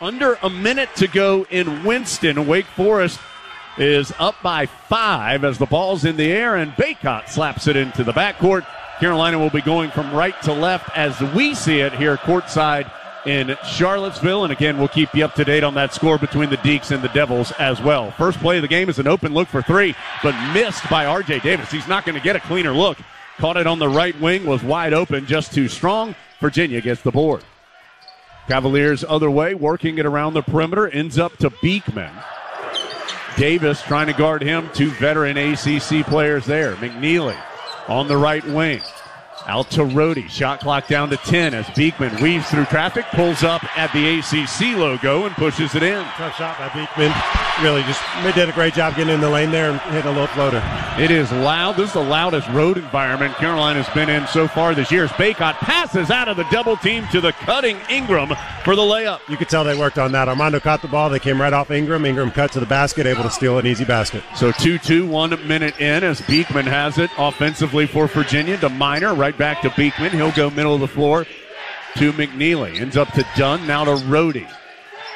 under a minute to go in Winston. Wake Forest is up by 5 as the ball's in the air, and Baycott slaps it into the backcourt. Carolina will be going from right to left as we see it here courtside in Charlottesville. And again, we'll keep you up to date on that score between the Deacs and the Devils as well. First play of the game is an open look for 3, but missed by R.J. Davis. He's not going to get a cleaner look. Caught it on the right wing, was wide open, just too strong. Virginia gets the board. Cavaliers other way, working it around the perimeter, ends up to Beekman. Davis trying to guard him. 2 veteran ACC players there. McNeely on the right wing. Out to Rohde. Shot clock down to 10 as Beekman weaves through traffic, pulls up at the ACC logo and pushes it in. Tough shot by Beekman. Really just did a great job getting in the lane there and hitting a little floater. It is loud. This is the loudest road environment Carolina's been in so far this year. As Baycott passes out of the double team to the cutting Ingram for the layup. You could tell they worked on that. Armando caught the ball. They came right off Ingram. Ingram cut to the basket, able to steal an easy basket. So 2-2, 1 minute in as Beekman has it offensively for Virginia to Minor. Right back to Beekman. He'll go middle of the floor to McNeely. Ends up to Dunn. Now to Rohde.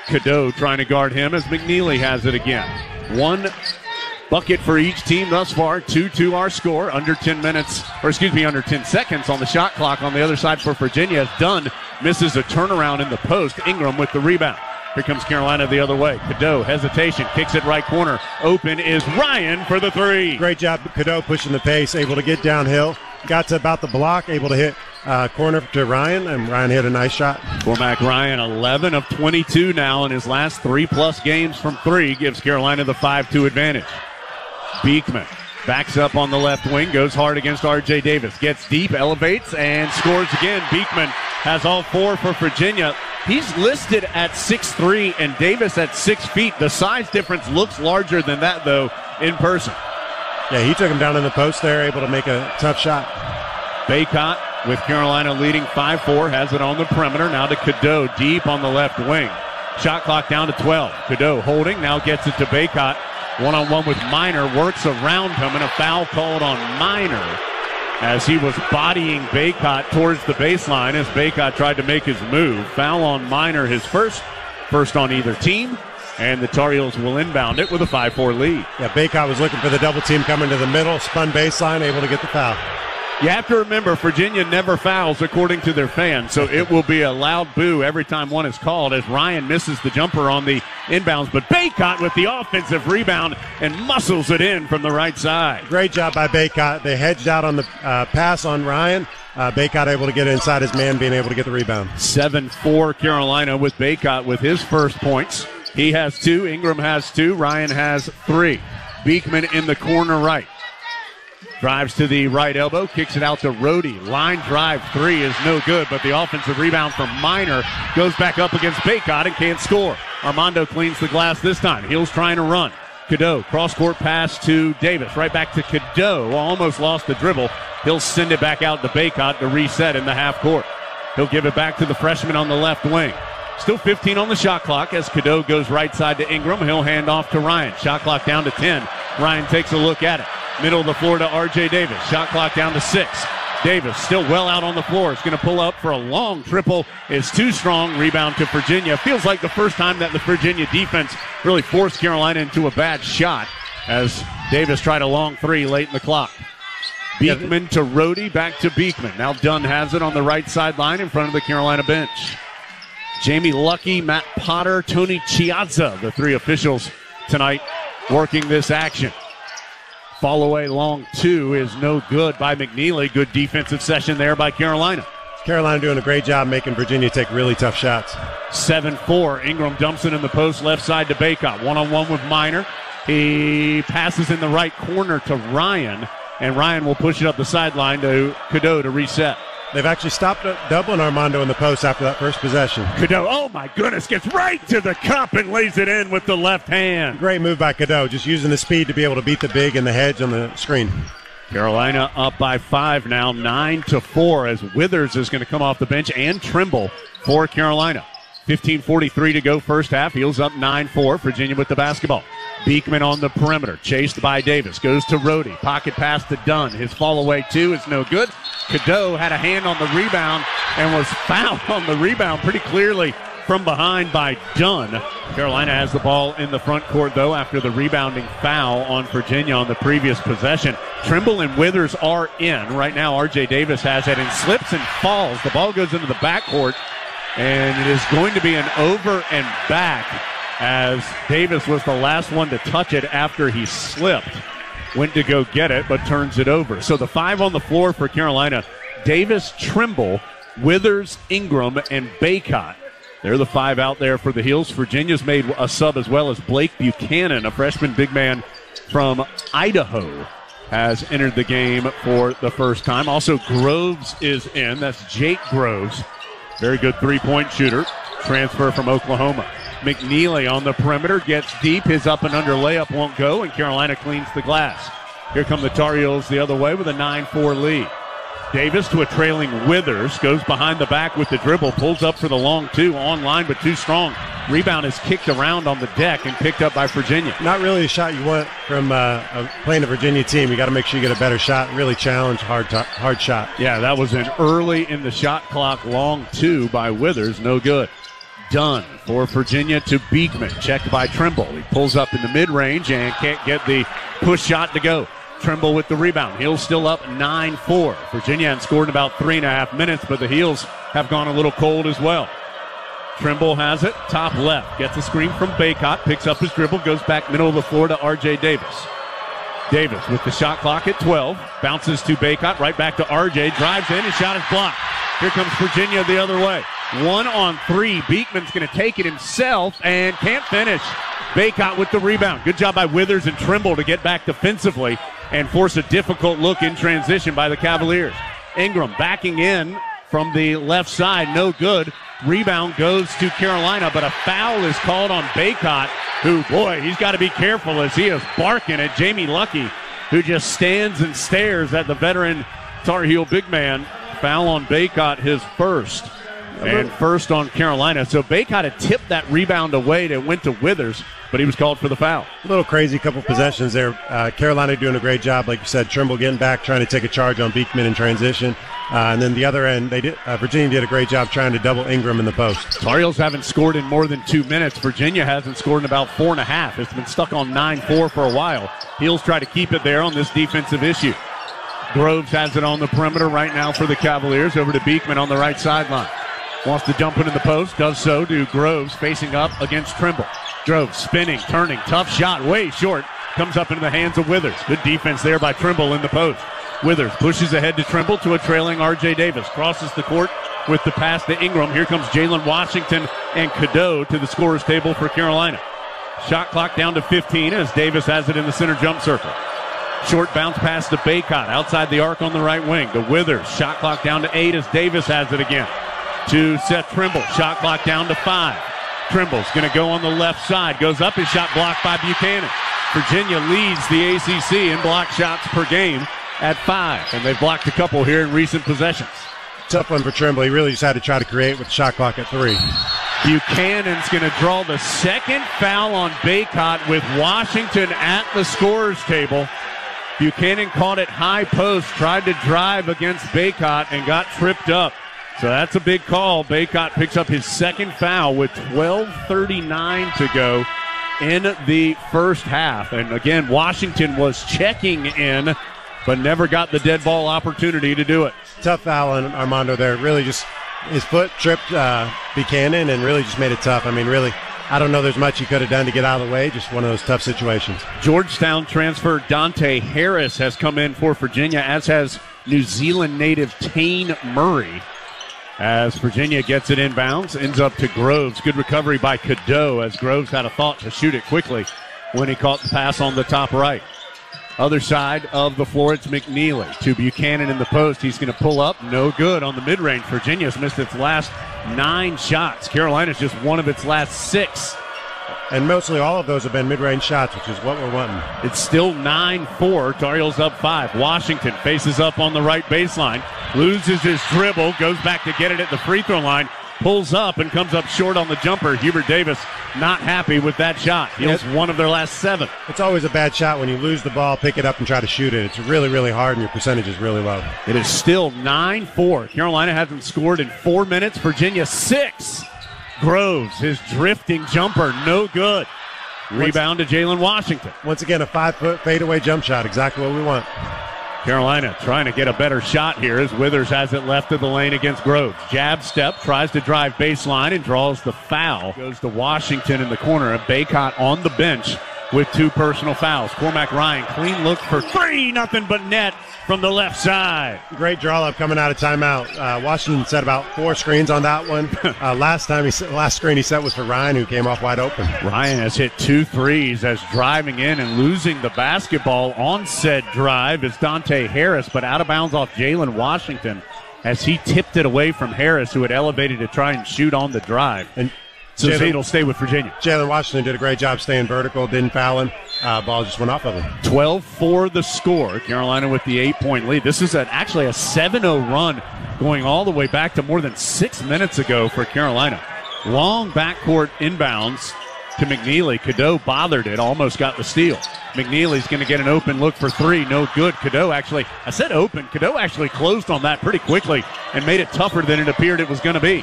Cadeau trying to guard him as McNeely has it again. 1 bucket for each team thus far. 2-2 our score. Under 10 seconds on the shot clock on the other side for Virginia as Dunn misses a turnaround in the post. Ingram with the rebound. Here comes Carolina the other way. Cadeau, hesitation, kicks it right corner. Open is Ryan for the 3. Great job, Cadeau pushing the pace, able to get downhill. Got to about the block, able to hit corner to Ryan, and Ryan hit a nice shot. Cormac Ryan, 11 of 22 now in his last 3+ games from 3, gives Carolina the 5-2 advantage. Beekman backs up on the left wing, goes hard against R.J. Davis, gets deep, elevates, and scores again. Beekman has all 4 for Virginia. He's listed at 6'3", and Davis at 6 feet. The size difference looks larger than that, though, in person. Yeah, he took him down in the post there, able to make a tough shot. Baycott with Carolina leading 5-4, has it on the perimeter. Now to Cadeau, deep on the left wing. Shot clock down to 12. Cadeau holding, now gets it to Baycott. One-on-one with Minor, works around him, and a foul called on Minor as he was bodying Baycott towards the baseline as Baycott tried to make his move. Foul on Minor, his first on either team, and the Tar Heels will inbound it with a 5-4 lead. Yeah, Baycott was looking for the double team coming to the middle, spun baseline, able to get the foul. You have to remember, Virginia never fouls according to their fans, so it will be a loud boo every time one is called as Ryan misses the jumper on the inbounds. But Baycott with the offensive rebound and muscles it in from the right side. Great job by Baycott. They hedged out on the pass on Ryan. Baycott able to get inside his man, being able to get the rebound. 7-4 Carolina with Baycott with his first points. He has 2, Ingram has 2, Ryan has 3. Beekman in the corner right. Drives to the right elbow, kicks it out to Rohde. Line drive 3 is no good, but the offensive rebound from Minor goes back up against Baycott and can't score. Armando cleans the glass this time. Heels trying to run. Cadeau, cross-court pass to Davis. Right back to Cadeau. Almost lost the dribble. He'll send it back out to Baycott to reset in the half court. He'll give it back to the freshman on the left wing. Still 15 on the shot clock as Cadeau goes right side to Ingram. He'll hand off to Ryan. Shot clock down to 10. Ryan takes a look at it. Middle of the floor to R.J. Davis. Shot clock down to 6. Davis still well out on the floor. Is going to pull up for a long triple. Is too strong. Rebound to Virginia. Feels like the first time that the Virginia defense really forced Carolina into a bad shot as Davis tried a long 3 late in the clock. Beekman to Rohde, back to Beekman. Now Dunn has it on the right sideline in front of the Carolina bench. Jamie Lucky, Matt Potter, Tony Chiazza, the 3 officials tonight working this action. Fall away long 2 is no good by McNeely. Good defensive session there by Carolina. Carolina doing a great job making Virginia take really tough shots. 7-4. Ingram dumps it in the post left side to Baycott. One-on-one with Minor. He passes in the right corner to Ryan, and Ryan will push it up the sideline to Cadeau to reset. They've actually stopped doubling Armando in the post after that first possession. Cadeau, oh my goodness, gets right to the cup and lays it in with the left hand. Great move by Cadeau, just using the speed to be able to beat the big and the hedge on the screen. Carolina up by 5 now, 9-4 as Withers is going to come off the bench and Trimble for Carolina. 15:43 to go first half. Heels up 9-4. Virginia with the basketball. Beekman on the perimeter, chased by Davis. Goes to Rohde. Pocket pass to Dunn. His fall away 2 is no good. Cadeau had a hand on the rebound and was fouled on the rebound pretty clearly from behind by Dunn. Carolina has the ball in the front court, though, after the rebounding foul on Virginia on the previous possession. Trimble and Withers are in. Right now, R.J. Davis has it and slips and falls. The ball goes into the backcourt, and it is going to be an over and back as Davis was the last one to touch it after he slipped. Went to go get it, but turns it over. So the 5 on the floor for Carolina: Davis, Trimble, Withers, Ingram, and Baycott. They're the 5 out there for the Heels. Virginia's made a sub as well, as Blake Buchanan, a freshman big man from Idaho, has entered the game for the first time. Also, Groves is in. That's Jake Groves. Very good three-point shooter. Transfer from Oklahoma. McNeely on the perimeter, gets deep. His up and under layup won't go, and Carolina cleans the glass. Here come the Tar Heels the other way with a 9-4 lead. Davis to a trailing Withers, goes behind the back with the dribble, pulls up for the long two, online but too strong. Rebound is kicked around on the deck and picked up by Virginia. Not really a shot you want from playing a Virginia team. You got to make sure you get a better shot. Really challenge, hard shot. Yeah, that was an early in the shot clock long two by Withers, no good. Dunn for Virginia to Beekman, checked by Trimble. He pulls up in the mid-range and can't get the push shot to go. Trimble with the rebound. Heels still up 9-4. Virginia hasn't scored in about 3.5 minutes, but the Heels have gone a little cold as well. Trimble has it, top left. Gets a screen from Baycott, picks up his dribble, goes back middle of the floor to R.J. Davis. Davis with the shot clock at 12. Bounces to Baycott, right back to R.J. Drives in, his shot is blocked. Here comes Virginia the other way. 1-on-3. Beekman's going to take it himself and can't finish. Baycott with the rebound. Good job by Withers and Trimble to get back defensively and force a difficult look in transition by the Cavaliers. Ingram backing in from the left side, no good. Rebound goes to Carolina, but a foul is called on Baycott, who, boy, he's got to be careful as he is barking at Jamie Luckey, who just stands and stares at the veteran Tar Heel big man. Foul on Baycott, his first. And first on Carolina. So Baycott had tipped that rebound away that went to Withers, but he was called for the foul. A little crazy couple possessions there. Carolina doing a great job, like you said. Trimble getting back, trying to take a charge on Beekman in transition. And then the other end, Virginia did a great job trying to double Ingram in the post. Tar Heels haven't scored in more than 2 minutes. Virginia hasn't scored in about 4.5. It's been stuck on 9-4 for a while. Heels try to keep it there on this defensive issue. Groves has it on the perimeter right now for the Cavaliers. Over to Beekman on the right sideline. Wants to jump into the post, does so to Groves, facing up against Trimble. Groves spinning, turning, tough shot, way short. Comes up into the hands of Withers. Good defense there by Trimble in the post. Withers pushes ahead to Trimble to a trailing R.J. Davis. Crosses the court with the pass to Ingram. Here comes Jalen Washington and Cadeau to the scorer's table for Carolina. Shot clock down to 15 as Davis has it in the center jump circle. Short bounce pass to Baycott outside the arc on the right wing. To Withers. Shot clock down to 8 as Davis has it again. To Seth Trimble. Shot clock down to 5. Trimble's going to go on the left side. Goes up, his shot blocked by Buchanan. Virginia leads the ACC in block shots per game at 5, and they've blocked a couple here in recent possessions. Tough one for Trimble. He really just had to try to create with the shot clock at 3. Buchanan's going to draw the second foul on Baycott with Washington at the scorer's table. Buchanan caught it high post, tried to drive against Baycott and got tripped up. So that's a big call. Baycott picks up his second foul with 12:39 to go in the first half. And again, Washington was checking in, but never got the dead ball opportunity to do it. Tough foul on Armando there. Really just his foot tripped Buchanan and really just made it tough. I mean, really, I don't know there's much he could have done to get out of the way. Just one of those tough situations. Georgetown transfer Dante Harris has come in for Virginia, as has New Zealand native Tane Murray. As Virginia gets it inbounds, ends up to Groves. Good recovery by Cadeau as Groves had a thought to shoot it quickly when he caught the pass on the top right. Other side of the floor, it's McNeely to Buchanan in the post. He's going to pull up. No good on the mid-range. Virginia's missed its last 9 shots. Carolina's just one of its last 6. And mostly all of those have been mid-range shots, which is what we're wanting. It's still 9-4. Tar Heels up 5. Washington faces up on the right baseline. Loses his dribble. Goes back to get it at the free throw line. Pulls up and comes up short on the jumper. Hubert Davis not happy with that shot. Heels one of their last 7. It's always a bad shot when you lose the ball, pick it up, and try to shoot it. It's really, really hard, and your percentage is really low. It is still 9-4. Carolina hasn't scored in 4 minutes. Virginia 6. Groves, his drifting jumper, no good. Rebound to Jalen Washington. Once again, a 5-foot fadeaway jump shot, exactly what we want. Carolina trying to get a better shot here as Withers has it left of the lane against Groves. Jab step, tries to drive baseline and draws the foul. Goes to Washington in the corner. Baycott on the bench with 2 personal fouls. Cormac Ryan, clean look for 3, nothing but net from the left side. Great draw up coming out of timeout. Washington set about 4 screens on that one. Last screen he set was for Ryan, who came off wide open. Ryan has hit 2 threes as driving in and losing the basketball on said drive is Dante Harris, but out of bounds off Jalen Washington as he tipped it away from Harris, who had elevated to try and shoot on the drive. And so Zane will stay with Virginia. Jalen Washington did a great job staying vertical, didn't foul him. Ball just went off of him. 12-4 the score. Carolina with the 8-point lead. This is actually a 7-0 run going all the way back to more than 6 minutes ago for Carolina. Long backcourt inbounds to McNeely. Cadeau bothered it, almost got the steal. McNeely's going to get an open look for 3. No good. Cadeau actually, I said open. Cadeau actually closed on that pretty quickly and made it tougher than it appeared it was going to be.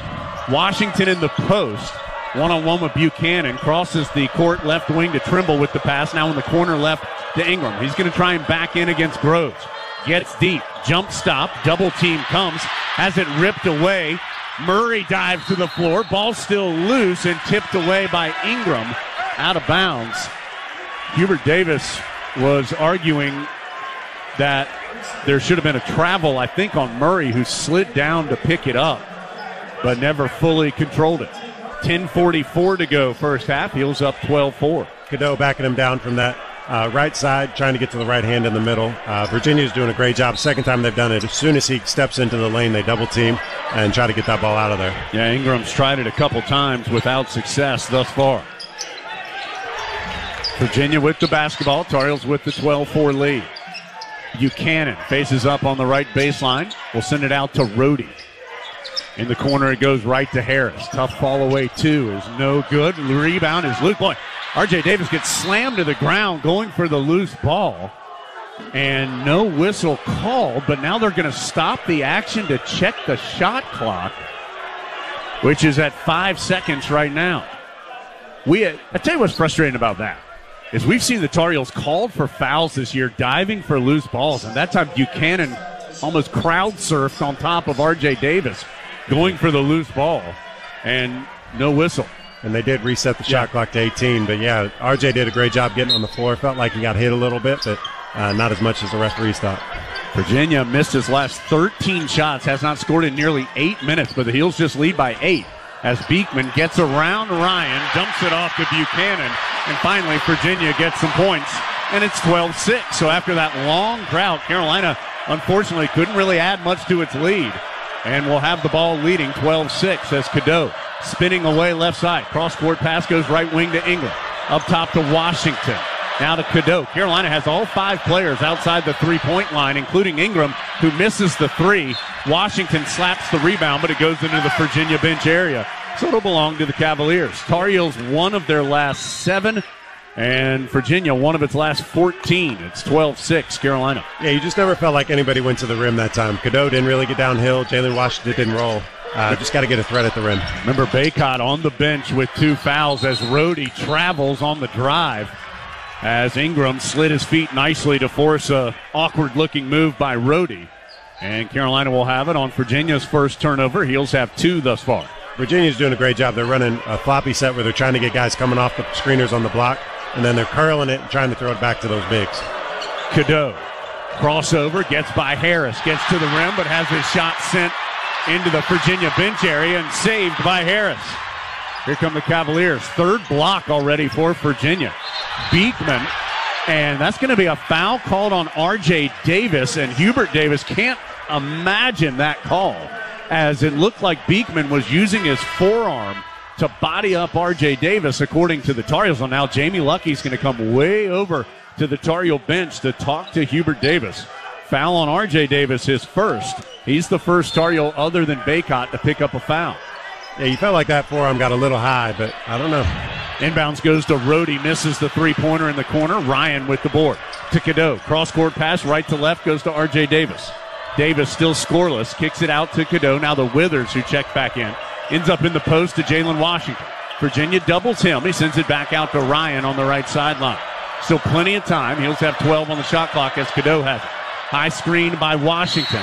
Washington in the post. One-on-one with Buchanan, crosses the court left wing to Trimble with the pass. Now in the corner left to Ingram. He's going to try and back in against Groves. Gets deep, jump stop, double team comes, has it ripped away. Murray dives to the floor, ball still loose and tipped away by Ingram, out of bounds. Hubert Davis was arguing that there should have been a travel, I think, on Murray, who slid down to pick it up, but never fully controlled it. 10:44 to go first half. Heels up 12-4. Cadeau backing him down from that right side, trying to get to the right hand in the middle. Virginia's doing a great job. Second time they've done it. As soon as he steps into the lane, they double team and try to get that ball out of there. Yeah, Ingram's tried it a couple times without success thus far. Virginia with the basketball. Tar Heels with the 12-4 lead. Buchanan faces up on the right baseline. We'll send it out to Rohde. In the corner, it goes right to Harris. Tough fall away, 2 is no good. The rebound is Luke. Boy, R.J. Davis gets slammed to the ground going for the loose ball. And no whistle called, but now they're going to stop the action to check the shot clock, which is at 5 seconds right now. I tell you what's frustrating about that is we've seen the Tar Heels called for fouls this year, diving for loose balls, and that time Buchanan almost crowd surfed on top of R.J. Davis, going for the loose ball, and no whistle. And they did reset the shot clock to 18. But, yeah, RJ did a great job getting on the floor. Felt like he got hit a little bit, but not as much as the referees thought. Virginia missed his last 13 shots, has not scored in nearly 8 minutes, but the Heels just lead by 8 as Beekman gets around Ryan, dumps it off to Buchanan, and finally Virginia gets some points, and it's 12-6. So after that long drought, Carolina unfortunately couldn't really add much to its lead. And we'll have the ball leading 12-6 as Cadeau spinning away left side. Cross-court pass goes right wing to Ingram. Up top to Washington. Now to Cadeau. Carolina has all 5 players outside the three-point line, including Ingram, who misses the 3. Washington slaps the rebound, but it goes into the Virginia bench area. So it'll belong to the Cavaliers. Tar Heels, 1 of their last 7. And Virginia, 1 of its last 14. It's 12-6, Carolina. Yeah, you just never felt like anybody went to the rim that time. Cadeau didn't really get downhill. Jalen Washington didn't roll. Just got to get a threat at the rim. Remember, Baycott on the bench with 2 fouls as Rohde travels on the drive. As Ingram slid his feet nicely to force a awkward-looking move by Rohde. And Carolina will have it on Virginia's first turnover. Heels have 2 thus far. Virginia's doing a great job. They're running a floppy set where they're trying to get guys coming off the screeners on the block, and then they're curling it and trying to throw it back to those bigs. Cadeau, crossover, gets by Harris, gets to the rim, but has his shot sent into the Virginia bench area and saved by Harris. Here come the Cavaliers. 3rd block already for Virginia. Beekman, and that's going to be a foul called on R.J. Davis, and Hubert Davis can't imagine that call, as it looked like Beekman was using his forearm to body up R.J. Davis, according to the Tar Heels. So now Jamie Lucky's going to come way over to the Tar Heel bench to talk to Hubert Davis. Foul on R.J. Davis, his first. He's the first Tar Heel other than Baycott to pick up a foul. Yeah, you felt like that forearm got a little high, but I don't know. Inbounds goes to Rohde, misses the three-pointer in the corner. Ryan with the board. To Cadeau. Cross-court pass right to left goes to R.J. Davis. Davis still scoreless, kicks it out to Cadeau. Now the Withers who check back in. ends up in the post to Jalen Washington. Virginia doubles him. He sends it back out to Ryan on the right sideline. Still plenty of time. He'll have 12 on the shot clock as Cadeau has it. High screen by Washington.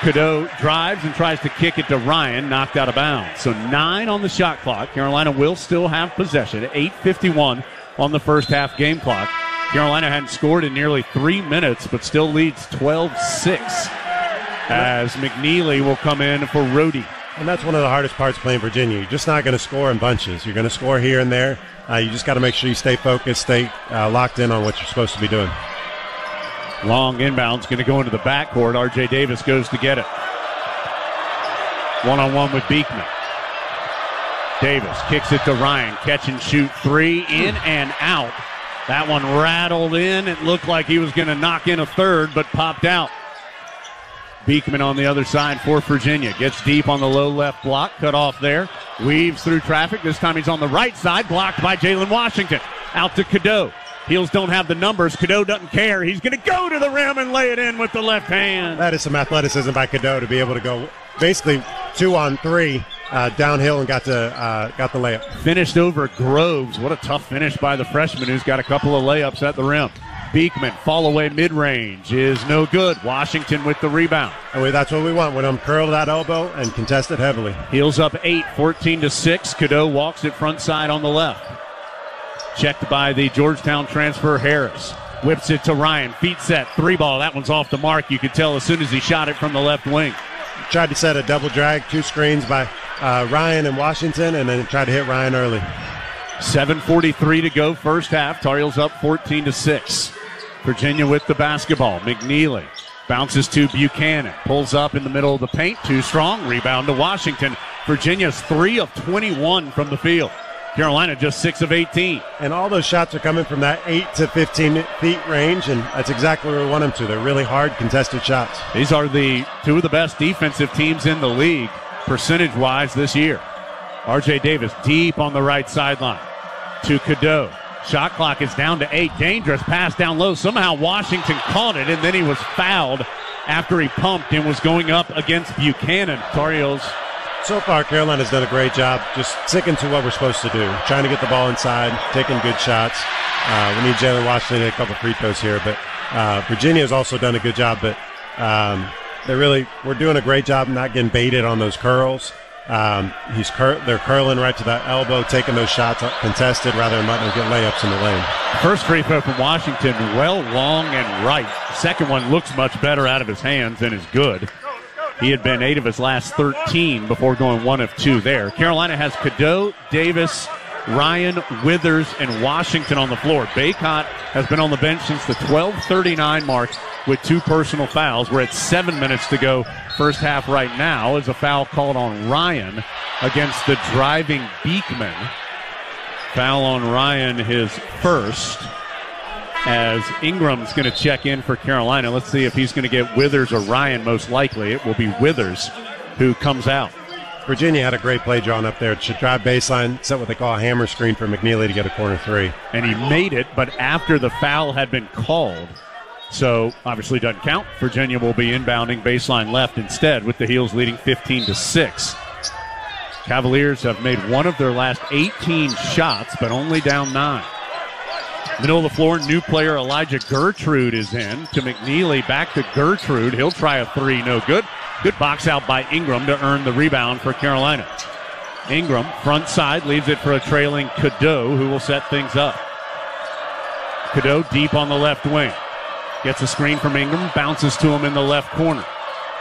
Cadeau drives and tries to kick it to Ryan, knocked out of bounds. So 9 on the shot clock. Carolina will still have possession. 8:51 on the first half game clock. Carolina hadn't scored in nearly 3 minutes, but still leads 12-6 as McNeely will come in for Rhodey. And that's one of the hardest parts playing Virginia. You're just not going to score in bunches. You're going to score here and there. You just got to make sure you stay focused, stay locked in on what you're supposed to be doing. Long inbound's going to go into the backcourt. R.J. Davis goes to get it. One-on-one with Beekman. Davis kicks it to Ryan. Catch and shoot three, in and out. That one rattled in. It looked like he was going to knock in a third, but popped out. Beekman on the other side for Virginia. Gets deep on the low left block. Cut off there. Weaves through traffic. This time he's on the right side. Blocked by Jalen Washington. Out to Cadeau. Heels don't have the numbers. Cadeau doesn't care. He's going to go to the rim and lay it in with the left hand. That is some athleticism by Cadeau to be able to go basically 2-on-3 downhill and got the layup. Finished over Groves. What a tough finish by the freshman who's got a couple of layups at the rim. Beekman, fall away mid-range is no good. Washington with the rebound. And that's what we want. When I'm curled that elbow and contested heavily. Heels up 8, 14-6. Cadeau walks it front side on the left. Checked by the Georgetown transfer Harris. Whips it to Ryan. Feet set. 3-ball. That one's off the mark. You could tell as soon as he shot it from the left wing. Tried to set a double drag, 2 screens by Ryan and Washington, and then tried to hit Ryan early. 7:43 to go first half. Tar Heels up 14-6. Virginia with the basketball. McNeely bounces to Buchanan. Pulls up in the middle of the paint. Too strong. Rebound to Washington. Virginia's 3 of 21 from the field. Carolina just 6 of 18. And all those shots are coming from that 8 to 15 feet range, and that's exactly where we want them to. They're really hard, contested shots. These are the 2 of the best defensive teams in the league, percentage-wise, this year. R.J. Davis deep on the right sideline to Cadeau. Shot clock is down to 8. Dangerous pass down low. Somehow Washington caught it, and then he was fouled after he pumped and was going up against Buchanan. Tar Heels. So far, Carolina's done a great job just sticking to what we're supposed to do, trying to get the ball inside, taking good shots. We need Jalen Washington to hit a couple free throws here, but Virginia has also done a good job. But we're doing a great job not getting baited on those curls. They're curling right to that elbow, taking those shots contested rather than letting them get layups in the lane. First free throw from Washington, well, long, and right. Second one looks much better out of his hands and is good. He had been 8 of his last 13 before going 1 of 2 there. Carolina has Cadeau, Davis, Ryan, Withers, and Washington on the floor. Baycott has been on the bench since the 12:39 mark with 2 personal fouls. We're at 7 minutes to go first half right now as a foul called on Ryan against the driving Beekman. Foul on Ryan, his first, as Ingram's going to check in for Carolina. Let's see if he's going to get Withers or Ryan. Most likely it will be Withers who comes out. Virginia had a great play drawn up there. Should drive baseline, set what they call a hammer screen for McNeely to get a corner 3. And he made it, but after the foul had been called. So obviously doesn't count. Virginia will be inbounding baseline left instead with the Heels leading 15-6. Cavaliers have made 1 of their last 18 shots, but only down 9. Middle of the floor, new player Elijah Gertrude is in to McNeely. Back to Gertrude. He'll try a 3, no good. Good box out by Ingram to earn the rebound for Carolina. Ingram, front side, leaves it for a trailing Cadeau, who will set things up. Cadeau deep on the left wing. Gets a screen from Ingram, bounces to him in the left corner.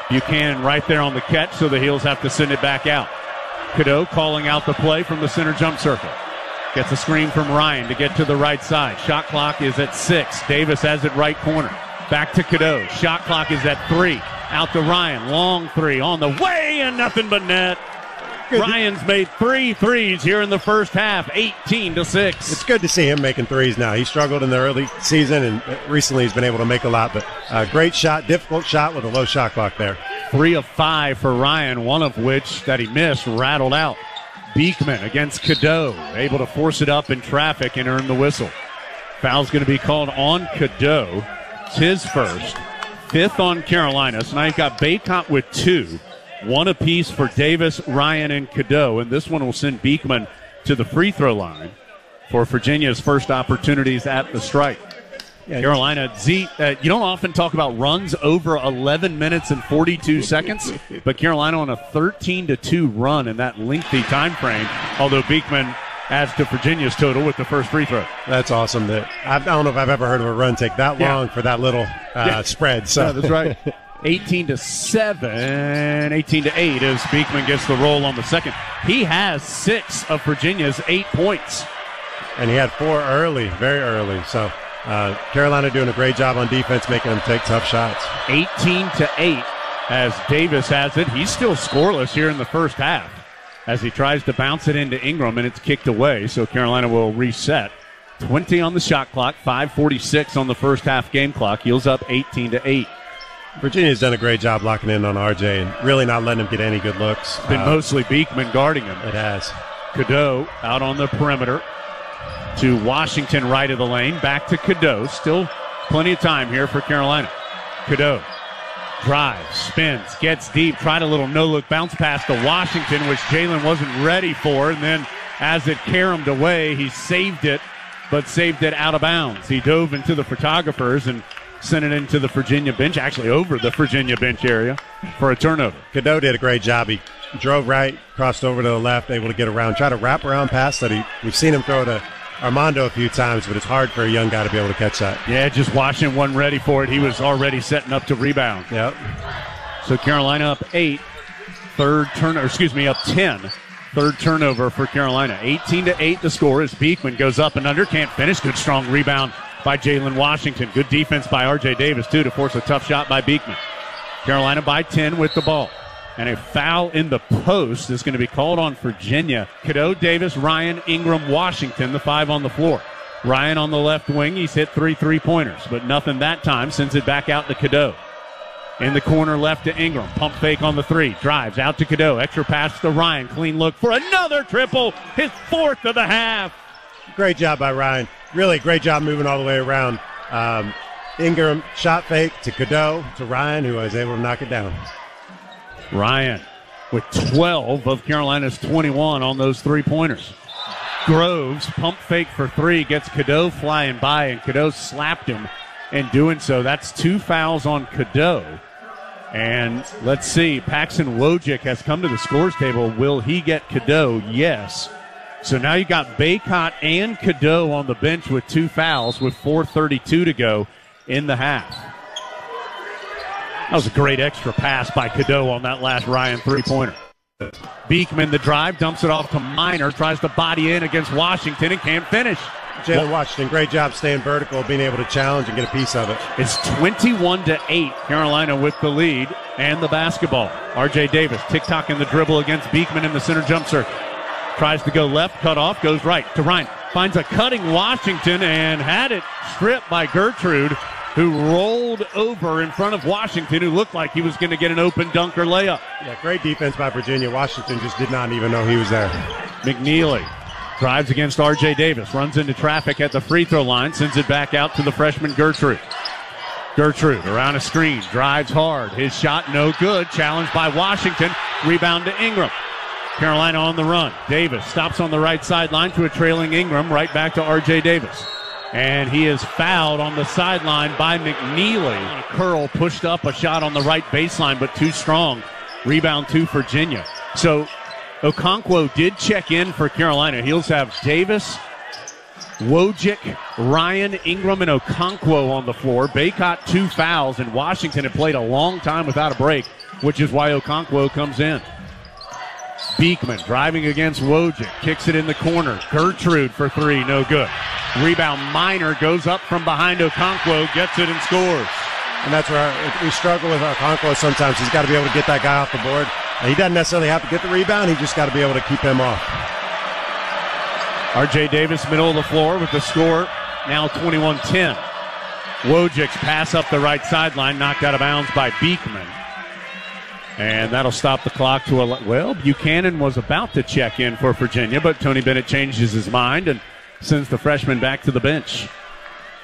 Buchanan right there on the catch, so the Heels have to send it back out. Cadeau calling out the play from the center jump circle. Gets a screen from Ryan to get to the right side. Shot clock is at 6. Davis has it right corner. Back to Cadeau. Shot clock is at 3. Out to Ryan. Long 3 on the way and nothing but net. Ryan's made 3 threes here in the first half, 18-6. It's good to see him making threes now. He struggled in the early season, and recently he's been able to make a lot. But great shot, difficult shot with a low shot clock there. 3 of 5 for Ryan, one of which that he missed rattled out. Beekman against Cadeau, able to force it up in traffic and earn the whistle. Foul's going to be called on Cadeau. It's his first. 5th on Carolina. So now you've got Baycott with 2. One apiece for Davis, Ryan, and Cadeau. And this one will send Beekman to the free throw line for Virginia's first opportunities at the strike. Yeah, Carolina, you don't often talk about runs over 11 minutes and 42 seconds, but Carolina on a 13-2 run in that lengthy time frame, although Beekman adds to Virginia's total with the first free throw. That's awesome. I don't know if I've ever heard of a run take that long for that little spread. So. Yeah, that's right. 18-7, 18-8 as Beekman gets the roll on the second. He has 6 of Virginia's 8 points. And he had 4 early, very early. So Carolina doing a great job on defense, making them take tough shots. 18-8 as Davis has it. He's still scoreless here in the first half as he tries to bounce it into Ingram, and it's kicked away. So Carolina will reset. 20 on the shot clock, 5:46 on the first half game clock. Heels up 18-8. Virginia's done a great job locking in on RJ and really not letting him get any good looks. It's been mostly Beekman guarding him. It has. Cadeau out on the perimeter to Washington right of the lane. Back to Cadeau. Still plenty of time here for Carolina. Cadeau drives, spins, gets deep, tried a little no-look bounce pass to Washington, which Jalen wasn't ready for. And then as it caromed away, he saved it, but saved it out of bounds. He dove into the photographers and sent it into the Virginia bench, actually over the Virginia bench area for a turnover. Cadeau did a great job. He drove right, crossed over to the left, able to get around, try to wrap around pass that we've seen him throw to Armando a few times, but it's hard for a young guy to be able to catch that. Yeah, just Washington wasn't ready for it. He was already setting up to rebound. Yep. So Carolina up 8, up 10. Third turnover for Carolina. 18-8 the score as Beekman goes up and under, can't finish. Good strong rebound by Jalen Washington. Good defense by R.J. Davis, too, to force a tough shot by Beekman. Carolina by 10 with the ball. And a foul in the post is going to be called on Virginia. Cadeau, Davis, Ryan, Ingram, Washington, the 5 on the floor. Ryan on the left wing. He's hit 3 3-pointers, but nothing that time. Sends it back out to Cadeau. In the corner left to Ingram. Pump fake on the 3. Drives out to Cadeau. Extra pass to Ryan. Clean look for another triple. His 4th of the half. Great job by Ryan. Really great job moving all the way around. Ingram shot fake to Cadeau to Ryan, who was able to knock it down. Ryan with 12 of Carolina's 21 on those 3-pointers. Groves, pump fake for 3, gets Cadeau flying by, and Cadeau slapped him in doing so. That's 2 fouls on Cadeau. And let's see, Paxton Wojcik has come to the scores table. Will he get Cadeau? Yes. So now you got Baycott and Cadeau on the bench with 2 fouls with 4:32 to go in the half. That was a great extra pass by Cadeau on that last Ryan 3-pointer. Beekman the drive, dumps it off to Minor, tries to body in against Washington and can't finish. Jalen Washington, great job staying vertical, being able to challenge and get a piece of it. It's 21-8, Carolina with the lead and the basketball. R.J. Davis tick-tocking the dribble against Beekman in the center jump circle. Tries to go left, cut off, goes right to Ryan. Finds a cutting Washington and had it stripped by Gertrude, who rolled over in front of Washington, who looked like he was going to get an open dunk or layup. Yeah, great defense by Virginia. Washington just did not even know he was there. McNeely drives against R.J. Davis, runs into traffic at the free throw line, sends it back out to the freshman Gertrude. Gertrude around a screen, drives hard. His shot no good, challenged by Washington. Rebound to Ingram. Carolina on the run. Davis stops on the right sideline to a trailing Ingram, right back to R.J. Davis. And he is fouled on the sideline by McNeely. On a curl, pushed up a shot on the right baseline, but too strong. Rebound to Virginia. So Okonkwo did check in for Carolina. He'll have Davis, Wojcik, Ryan, Ingram, and Okonkwo on the floor. Baycott 2 fouls, and Washington had played a long time without a break, which is why Okonkwo comes in. Beekman driving against Wojcik, kicks it in the corner. Gertrude for 3, no good. Rebound Minor goes up from behind Okonkwo, gets it and scores. And that's where we struggle with Okonkwo sometimes. He's got to be able to get that guy off the board. And he doesn't necessarily have to get the rebound. He just got to be able to keep him off. R.J. Davis, middle of the floor with the score, now 21-10. Wojcik's pass up the right sideline, knocked out of bounds by Beekman. And that'll stop the clock to Buchanan was about to check in for Virginia, but Tony Bennett changes his mind and sends the freshman back to the bench.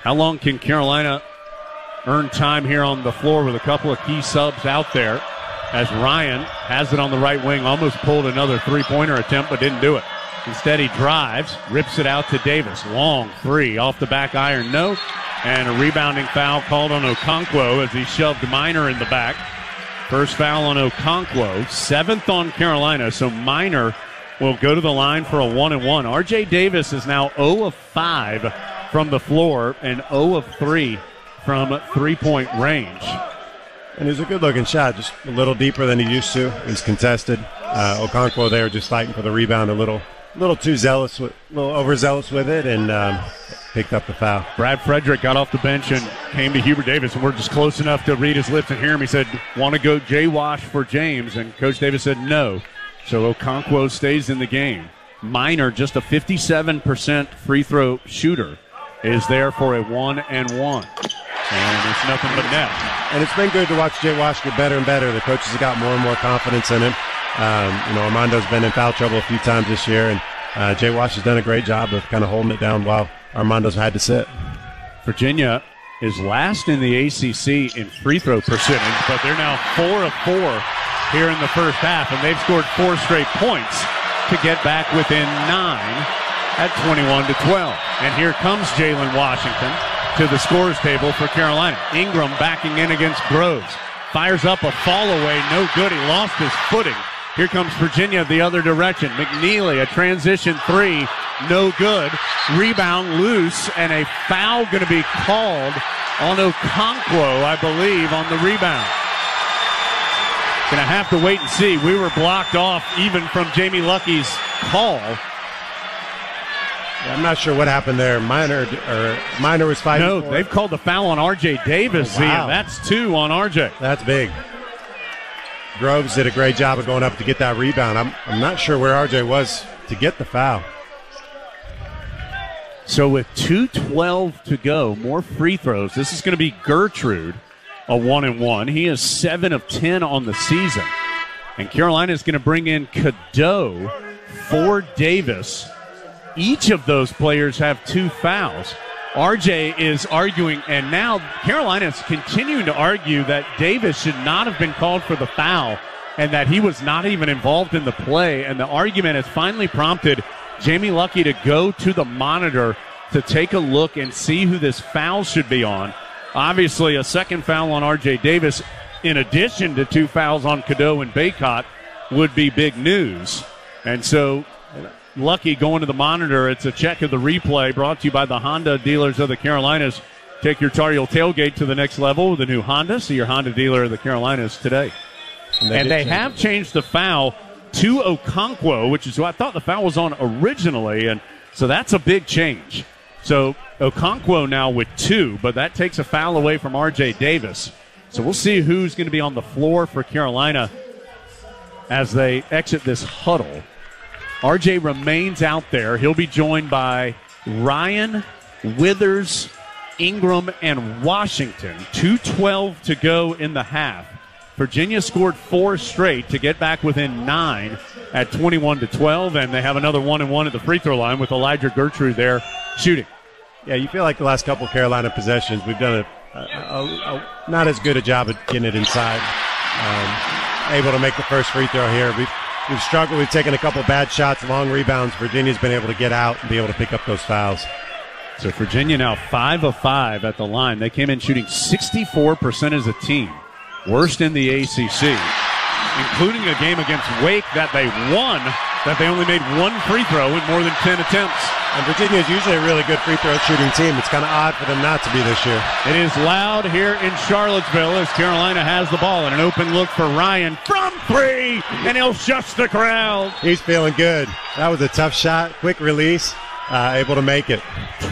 How long can Carolina earn time here on the floor with a couple of key subs out there? as Ryan has it on the right wing, almost pulled another three-pointer attempt, but didn't do it. Instead, he drives, rips it out to Davis. Long three off the back iron, no. And a rebounding foul called on Okonkwo as he shoved Minor in the back. First foul on Okonkwo, 7th on Carolina, so Minor will go to the line for a 1-and-1. R.J. Davis is now 0 of 5 from the floor and 0 of 3 from three-point range. And it was a good-looking shot, just a little deeper than he used to. It was contested. Okonkwo there just fighting for the rebound, a little too zealous, a little overzealous with it, and picked up the foul. Brad Frederick got off the bench and came to Hubert Davis, and we're just close enough to read his lips and hear him. He said, want to go J-Wash for James, and Coach Davis said no. So Okonkwo stays in the game. Minor, just a 57% free throw shooter, is there for a 1-and-1. And it's nothing but net. And it's been good to watch Jay Wash get better and better. The coaches have got more and more confidence in him. Armando's been in foul trouble a few times this year, and Jay Wash has done a great job of kind of holding it down while Armando's had to sit. Virginia is last in the ACC in free throw percentage, but they're now 4 of 4 here in the first half, and they've scored 4 straight points to get back within 9 at 21-12. And here comes Jalen Washington to the scores table for Carolina. Ingram backing in against Groves. Fires up a fall away, no good. He lost his footing. Here comes Virginia the other direction. McNeely, a transition three, no good. Rebound loose, and a foul going to be called on Okonkwo, I believe, on the rebound. Going to have to wait and see. We were blocked off even from Jamie Lucky's call. I'm not sure what happened there. Minor was fighting. No, they've called the foul on R.J. Davis. Oh, wow. That's 2 on R.J. That's big. Groves did a great job of going up to get that rebound. I'm not sure where R.J. was to get the foul. So with 2:12 to go, more free throws. This is going to be Gertrude, a 1-and-1. He is 7 of 10 on the season. And Carolina is going to bring in Cadeau for Davis. Each of those players have 2 fouls. RJ is arguing, and now Carolina is continuing to argue that Davis should not have been called for the foul and that he was not even involved in the play. And the argument has finally prompted Jamie Lucky to go to the monitor to take a look and see who this foul should be on. Obviously, a second foul on R.J. Davis, in addition to 2 fouls on Cadeau and Baycott, would be big news. And so Lucky going to the monitor. It's a check of the replay brought to you by the Honda dealers of the Carolinas. Take your Tar Heel tailgate to the next level with a new Honda. See your Honda dealer of the Carolinas today. And they have changed the foul to Okonkwo, which is who I thought the foul was on originally. And so that's a big change. So Okonkwo now with 2, but that takes a foul away from R.J. Davis. So we'll see who's going to be on the floor for Carolina as they exit this huddle. RJ remains out there. He'll be joined by Ryan, Withers, Ingram, and Washington. 2:12 to go in the half. Virginia scored 4 straight to get back within 9 at 21-12, and they have another 1-and-1 at the free throw line with Elijah Gertrude there shooting. Yeah, you feel like the last couple Carolina possessions, we've done a not as good a job at getting it inside. Able to make the first free throw here. We've struggled. We've taken a couple bad shots, long rebounds. Virginia's been able to get out and be able to pick up those fouls. So Virginia now 5 of 5 at the line. They came in shooting 64% as a team. Worst in the ACC, including a game against Wake that they won, that they only made 1 free throw in more than 10 attempts. And Virginia is usually a really good free throw shooting team. It's kind of odd for them not to be this year. It is loud here in Charlottesville as Carolina has the ball and an open look for Ryan from 3, and he'll shush the crowd. He's feeling good. That was a tough shot, quick release, able to make it.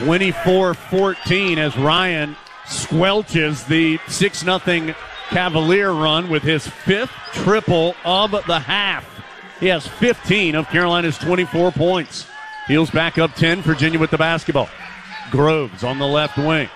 24-14 as Ryan squelches the 6-0 Cavalier run with his 5th triple of the half. He has 15 of Carolina's 24 points. Heels back up 10, Virginia with the basketball. Groves on the left wing.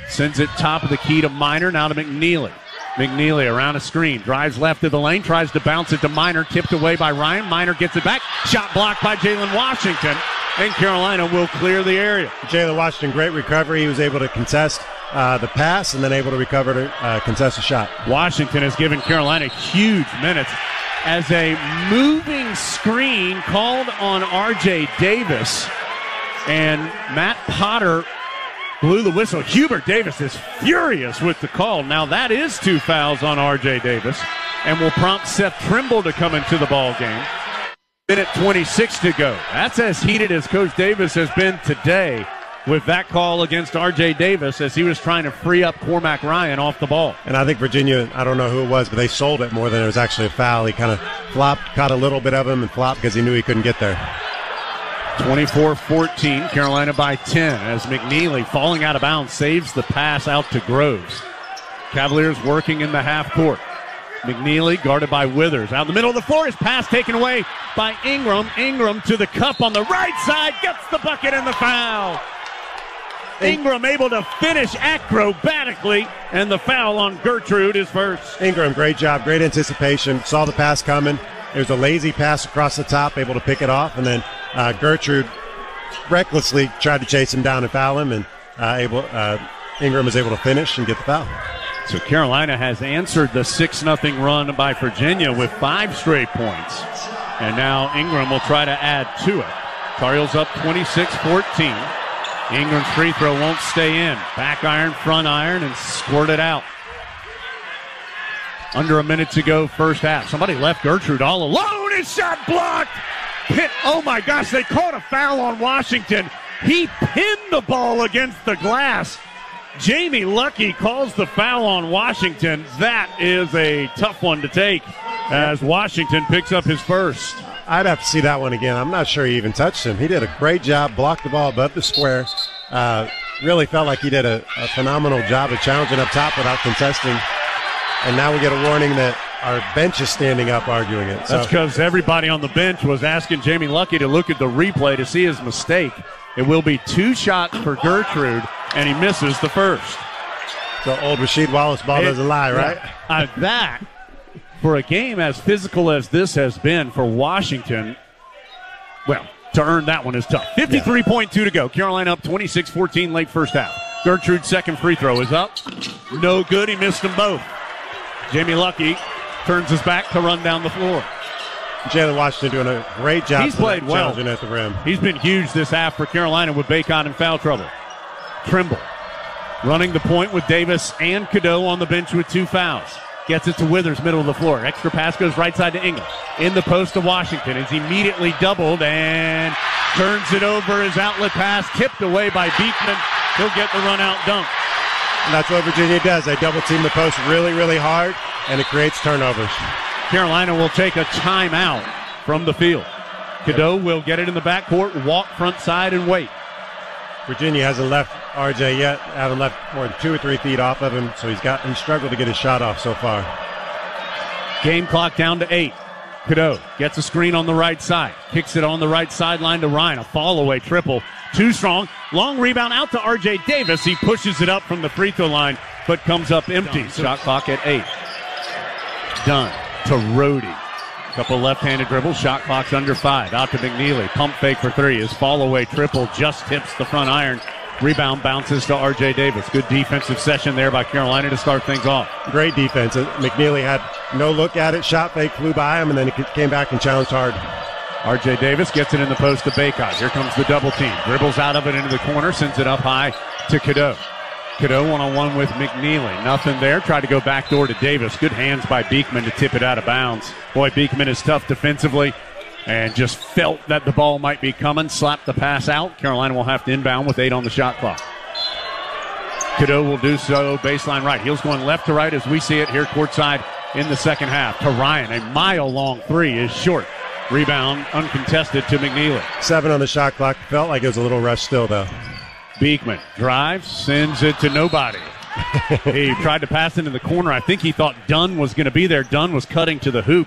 Sends it top of the key to Minor, now to McNeely. McNeely around a screen, drives left of the lane, tries to bounce it to Minor, tipped away by Ryan. Minor gets it back, shot blocked by Jalen Washington, and Carolina will clear the area. Jalen Washington, great recovery. He was able to contest the pass and then able to recover a contested shot. Washington has given Carolina huge minutes as a moving screen called on R.J. Davis, and Matt Potter blew the whistle. Hubert Davis is furious with the call. Now that is 2 fouls on R.J. Davis and will prompt Seth Trimble to come into the ball game. Minute 26 to go. That's as heated as Coach Davis has been today with that call against R.J. Davis as he was trying to free up Cormac Ryan off the ball. And I think Virginia, I don't know who it was, but they sold it more than it was actually a foul. He kind of flopped, caught a little bit of him and flopped because he knew he couldn't get there. 24-14, Carolina by 10 as McNeely, falling out of bounds, saves the pass out to Groves. Cavaliers working in the half court. McNeely guarded by Withers. Out in the middle of the floor, his pass taken away by Ingram. Ingram to the cup on the right side, gets the bucket and the foul. Ingram able to finish acrobatically, and the foul on Gertrude is first. Ingram, great job, great anticipation. Saw the pass coming. There's a lazy pass across the top, able to pick it off, and then Gertrude recklessly tried to chase him down and foul him, and Ingram was able to finish and get the foul. So Carolina has answered the 6-0 run by Virginia with 5 straight points. And now Ingram will try to add to it. Tar Heels up 26-14. Ingram's free throw won't stay in. Back iron, front iron, and squirt it out. Under a minute to go, first half. Somebody left Gertrude all alone. His shot blocked. Oh my gosh, they called a foul on Washington. He pinned the ball against the glass. Jamie Lucky calls the foul on Washington. That is a tough one to take as Washington picks up his first. I'd have to see that one again. I'm not sure he even touched him. He did a great job, blocked the ball above the square. Really felt like he did a phenomenal job of challenging up top without contesting. And now we get a warning that our bench is standing up arguing it. That's because everybody on the bench was asking Jamie Lucky to look at the replay to see his mistake. It will be 2 shots for Gertrude, and he misses the first. The old Rasheed Wallace ball doesn't lie, right? That, for a game as physical as this has been for Washington, well, to earn that one is tough. 53.2 to go. Carolina up 26-14 late first half. Gertrude's second free throw is up. No good. He missed them both. Jamie Lucky turns his back to run down the floor. Jalen Washington doing a great job. He's played well. Challenging at the rim. He's been huge this half for Carolina with Bacot in foul trouble. Trimble running the point with Davis and Cadeau on the bench with 2 fouls. Gets it to Withers, middle of the floor. Extra pass goes right side to Ingram. In the post to Washington. Is immediately doubled and turns it over. His outlet pass tipped away by Beekman. He'll get the run-out dunk. And that's what Virginia does. They double-team the post really, really hard, and it creates turnovers. Carolina will take a timeout from the field. Cadeau will get it in the backcourt, walk front side, and wait. Virginia hasn't left RJ yet. Haven't left more than 2 or 3 feet off of him, so he struggled to get his shot off so far. Game clock down to 8. Cadeau gets a screen on the right side. Kicks it on the right sideline to Ryan. A fall-away triple. Too strong. Long rebound out to R.J. Davis. He pushes it up from the free throw line, but comes up empty. Shot clock at 8. Done to Rhodey. Couple left-handed dribbles. Shot clock's under 5. Out to McNeely. Pump fake for 3. His fall-away triple just tips the front iron. Rebound bounces to R.J. Davis. Good defensive session there by Carolina to start things off. Great defense. McNeely had no look at it. Shot fake flew by him, and then he came back and challenged hard. R.J. Davis gets it in the post to Bacot. Here comes the double team. Dribbles out of it into the corner. Sends it up high to Cadeau. Cadeau one-on-one with McNeely. Nothing there. Tried to go backdoor to Davis. Good hands by Beekman to tip it out of bounds. Boy, Beekman is tough defensively and just felt that the ball might be coming. Slapped the pass out. Carolina will have to inbound with 8 on the shot clock. Cadeau will do so baseline right. Heels going left to right as we see it here courtside in the second half. To Ryan, a mile-long 3 is short. Rebound uncontested to McNeely. 7 on the shot clock. Felt like it was a little rush still, though. Beekman drives, sends it to nobody. He tried to pass into the corner. I think he thought Dunn was going to be there. Dunn was cutting to the hoop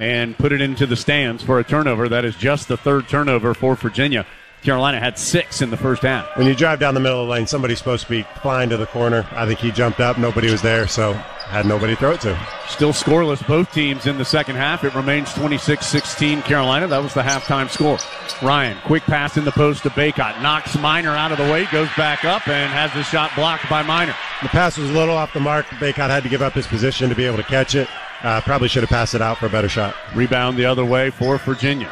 and put it into the stands for a turnover. That is just the 3rd turnover for Virginia. Carolina had 6 in the first half. When you drive down the middle of the lane, somebody's supposed to be flying to the corner. I think he jumped up. Nobody was there, so had nobody to throw it to. Still scoreless, both teams in the second half. It remains 26-16 Carolina. That was the halftime score. Ryan, quick pass in the post to Baycott. Knocks Minor out of the way, goes back up, and has the shot blocked by Minor. The pass was a little off the mark. Baycott had to give up his position to be able to catch it. Probably should have passed it out for a better shot. Rebound the other way for Virginia.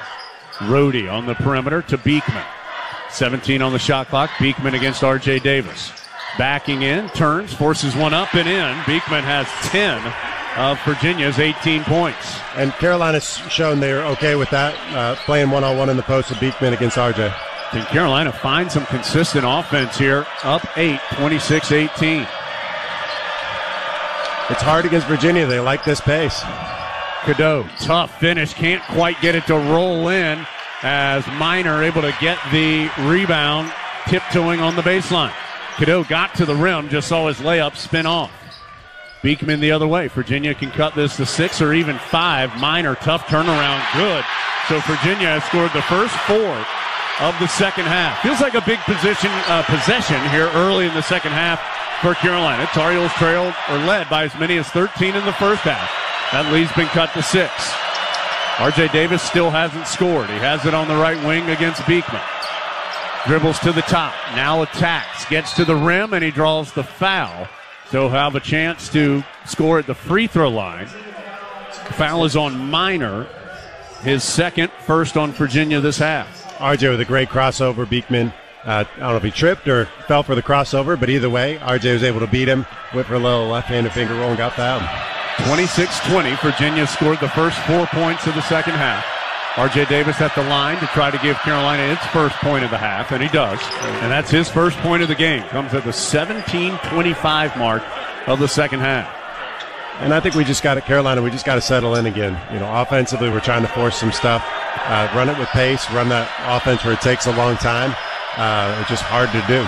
Rhodey on the perimeter to Beekman. 17 on the shot clock. Beekman against R.J. Davis. Backing in, turns, forces one up and in. Beekman has 10 of Virginia's 18 points. And Carolina's shown they're okay with that, playing one-on-one in the post with Beekman against R.J. Can Carolina find some consistent offense here? Up 8, 26-18. It's hard against Virginia. They like this pace. Cadeau, tough finish. Can't quite get it to roll in as Minor able to get the rebound, tiptoeing on the baseline. Cadeau got to the rim, just saw his layup spin off. Beekman the other way. Virginia can cut this to 6 or even 5. Minor, tough turnaround, good. So Virginia has scored the first 4 of the second half. Feels like a big possession here early in the second half for Carolina. Tar Heels trailed or led by as many as 13 in the first half. That lead's been cut to 6. R.J. Davis still hasn't scored. He has it on the right wing against Beekman. Dribbles to the top, now attacks, gets to the rim, and he draws the foul. So he'll have a chance to score at the free throw line. Foul is on Minor, his second, first on Virginia this half. R.J. with a great crossover. Beekman, I don't know if he tripped or fell for the crossover, but either way, R.J. was able to beat him, went for a little left-handed finger roll and got fouled. 26-20, Virginia scored the first 4 points of the second half. R.J. Davis at the line to try to give Carolina its first point of the half, and he does. And that's his first point of the game. Comes at the 17:25 mark of the second half. And I think we just got it, Carolina, we just got to settle in again. You know, offensively, we're trying to force some stuff. Run it with pace, run that offense where it takes a long time. It's just hard to do.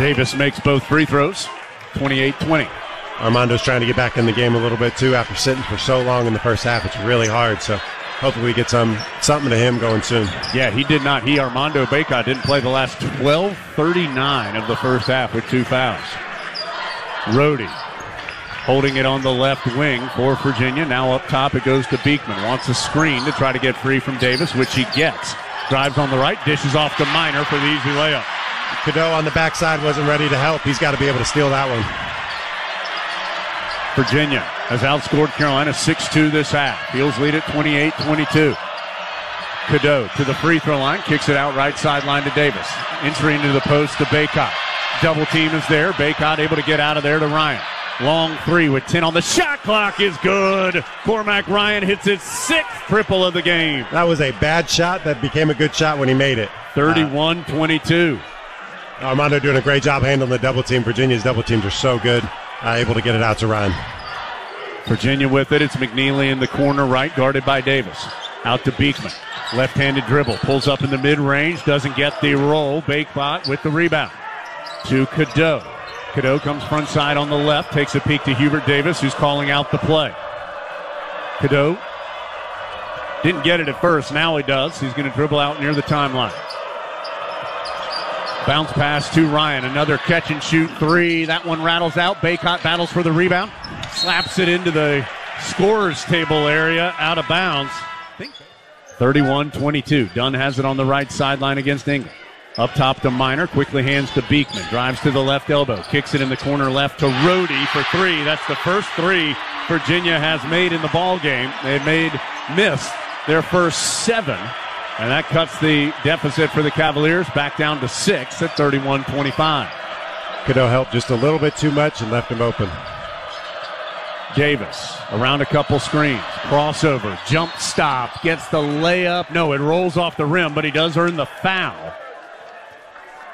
Davis makes both free throws, 28-20. Armando's trying to get back in the game a little bit, too, after sitting for so long in the first half. It's really hard, so hopefully we get something to him going soon. Yeah, he did not. Armando Baycott didn't play the last 12:39 of the first half with 2 fouls. Rhodey holding it on the left wing for Virginia. Now up top it goes to Beekman. Wants a screen to try to get free from Davis, which he gets. Drives on the right, dishes off to Minor for the easy layup. Cadeau on the backside wasn't ready to help. He's got to be able to steal that one. Virginia has outscored Carolina 6-2 this half. Heels lead at 28-22. Cadeau to the free throw line, kicks it out right sideline to Davis. Entry into the post to Baycott. Double team is there. Baycott able to get out of there to Ryan. Long 3 with 10 on the shot clock is good. Cormac Ryan hits his 6th triple of the game. That was a bad shot that became a good shot when he made it. 31-22. Armando doing a great job handling the double team. Virginia's double teams are so good. Able to get it out to Ryan. Virginia with it. It's McNeely in the corner right, guarded by Davis. Out to Beekman. Left-handed dribble. Pulls up in the mid-range. Doesn't get the roll. Baycott with the rebound. To Cadeau. Cadeau comes front side on the left. Takes a peek to Hubert Davis, who's calling out the play. Cadeau didn't get it at first. Now he does. He's going to dribble out near the timeline. Bounce pass to Ryan. Another catch and shoot 3. That one rattles out. Baycott battles for the rebound. Slaps it into the scorer's table area. Out of bounds. 31-22. Dunn has it on the right sideline against Ingram. Up top to Minor. Quickly hands to Beekman. Drives to the left elbow. Kicks it in the corner left to Rhodey for 3. That's the first 3 Virginia has made in the ball game. They missed their first 7. And that cuts the deficit for the Cavaliers back down to 6 at 31-25. Cadeau helped just a little bit too much and left him open. Davis around a couple screens. Crossover. Jump stop. Gets the layup. No, it rolls off the rim, but he does earn the foul.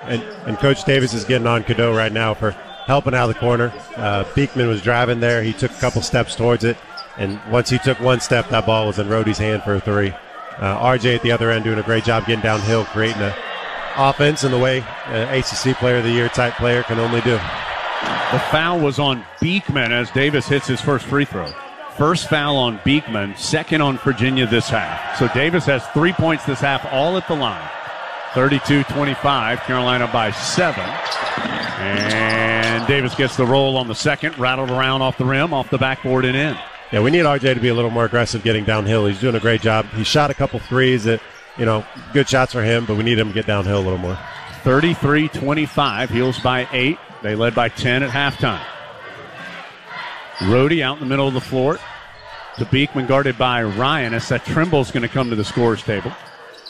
And Coach Davis is getting on Cadeau right now for helping out of the corner. Beekman was driving there. He took a couple steps towards it. And once he took one step, that ball was in Rhodey's hand for a 3. RJ at the other end doing a great job getting downhill, creating an offense in the way ACC Player of the Year type player can only do. The foul was on Beekman as Davis hits his first free throw. First foul on Beekman, second on Virginia this half. So Davis has 3 points this half, all at the line. 32-25, Carolina by 7. And Davis gets the roll on the second, rattled around off the rim, off the backboard and in. Yeah, we need RJ to be a little more aggressive getting downhill. He's doing a great job. He shot a couple threes that, good shots for him, but we need him to get downhill a little more. 33-25, Heels by 8. They led by 10 at halftime. Rhodey out in the middle of the floor to Beekman, guarded by Ryan. As that Trimble's going to come to the scorer's table.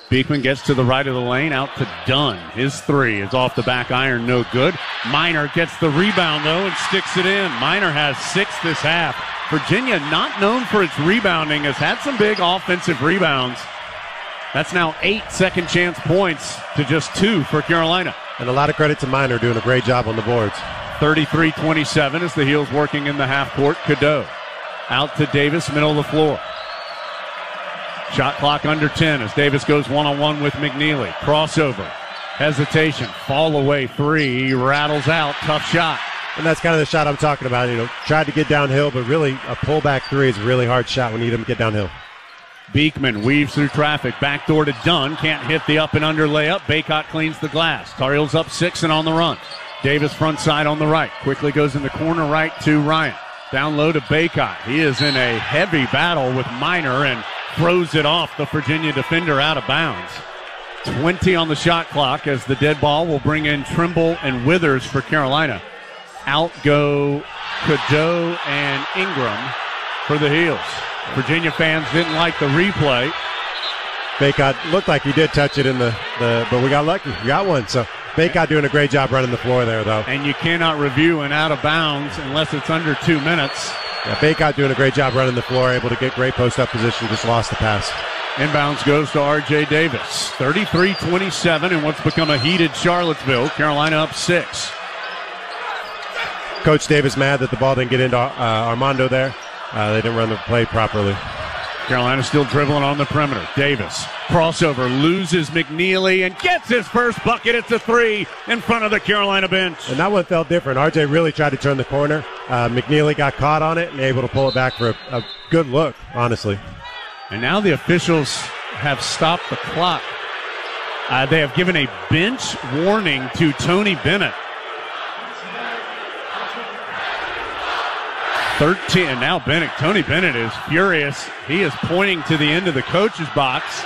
Beekman gets to the right of the lane, out to Dunn. His three is off the back iron, no good. Minor gets the rebound, though, and sticks it in. Minor has 6 this half. Virginia, not known for its rebounding, has had some big offensive rebounds. That's now 8 second chance points to just 2 for Carolina. And a lot of credit to Minor doing a great job on the boards. 33-27 as the Heels working in the half court. Cadeau out to Davis, middle of the floor. Shot clock under 10 as Davis goes one-on-one with McNeely. Crossover, hesitation, fall away three. He rattles out, tough shot. And that's kind of the shot I'm talking about. Tried to get downhill, but really a pullback three is a really hard shot when you need him to get downhill. Beekman weaves through traffic, backdoor to Dunn. Can't hit the up and under layup. Baycott cleans the glass. Tar Heels up 6 and on the run. Davis front side on the right. Quickly goes in the corner right to Ryan. Down low to Baycott. He is in a heavy battle with Minor and throws it off the Virginia defender out of bounds. 20 on the shot clock as the dead ball will bring in Trimble and Withers for Carolina. Out go Cadeau and Ingram for the Heels. Virginia fans didn't like the replay. Baycott looked like he did touch it in but we got lucky. We got one. So Baycott doing a great job running the floor there, though. And you cannot review an out of bounds unless it's under 2 minutes. Yeah, Baycott doing a great job running the floor, able to get great post-up position, just lost the pass. Inbounds goes to R.J. Davis. 33-27 in what's become a heated Charlottesville. Carolina up 6. Coach Davis mad that the ball didn't get into Armando there. They didn't run the play properly. Carolina still dribbling on the perimeter. Davis, crossover, loses McNeely and gets his first bucket. It's a 3 in front of the Carolina bench. And that one felt different. RJ really tried to turn the corner. McNeely got caught on it and able to pull it back for a good look, honestly. And now the officials have stopped the clock. They have given a bench warning to Tony Bennett. 13, and now Tony Bennett is furious. He is pointing to the end of the coach's box.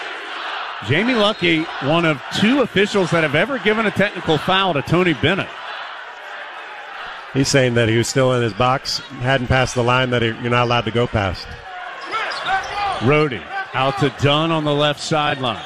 Jamie Luckey, one of 2 officials that have ever given a technical foul to Tony Bennett. He's saying that he was still in his box, hadn't passed the line that you're not allowed to go past. Rhodey out to Dunn on the left sideline.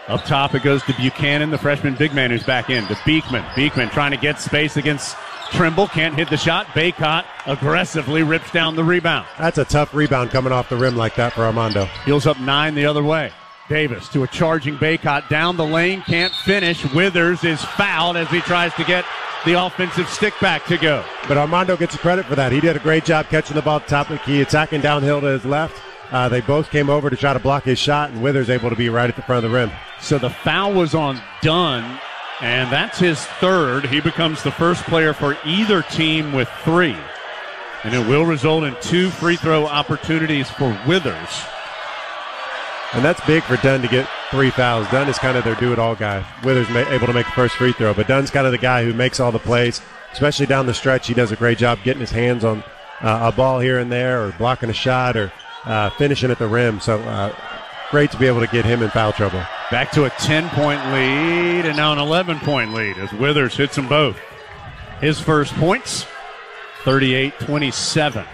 Up top it goes to Buchanan, the freshman big man who's back in. To Beekman. Beekman trying to get space against Trimble. Can't hit the shot. Baycott aggressively rips down the rebound. That's a tough rebound coming off the rim like that for Armando. Heels up 9 the other way. Davis to a charging Baycott down the lane. Can't finish. Withers is fouled as he tries to get the offensive stick back to go. But Armando gets credit for that. He did a great job catching the ball at the top of the key, attacking downhill to his left. They both came over to try to block his shot, and Withers able to be right at the front of the rim. So the foul was on Dunn, and that's his 3rd. He becomes the first player for either team with 3. And it will result in 2 free throw opportunities for Withers. And that's big for Dunn to get 3 fouls. Dunn is kind of their do-it-all guy. Withers able to make the first free throw, but Dunn's kind of the guy who makes all the plays, especially down the stretch. He does a great job getting his hands on a ball here and there, or blocking a shot, or finishing at the rim. So great to be able to get him in foul trouble. Back to a 10-point lead and now an 11-point lead as Withers hits them both. His first points, 38-27.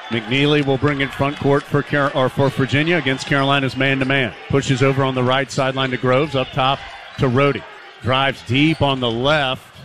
McNeely will bring in front court for Virginia against Carolina's man-to-man. Pushes over on the right sideline to Groves, up top to Rhodey. Drives deep on the left.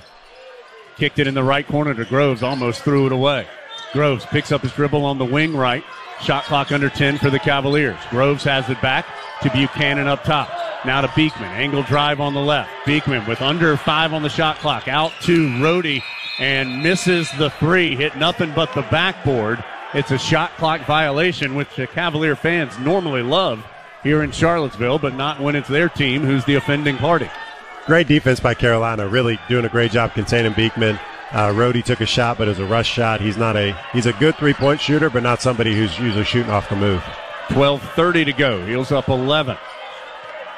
Kicked it in the right corner to Groves, almost threw it away. Groves picks up his dribble on the wing right. Shot clock under 10 for the Cavaliers. Groves has it back to Buchanan up top. Now to Beekman. Angle drive on the left. Beekman with under 5 on the shot clock. Out to Rhodey and misses the 3. Hit nothing but the backboard. It's a shot clock violation, which the Cavalier fans normally love here in Charlottesville, but not when it's their team who's the offending party. Great defense by Carolina. Really doing a great job containing Beekman. Rhodey took a shot, but it was a rush shot. He's a good three-point shooter, but not somebody who's usually shooting off the move. 12:30 to go. Heels up 11.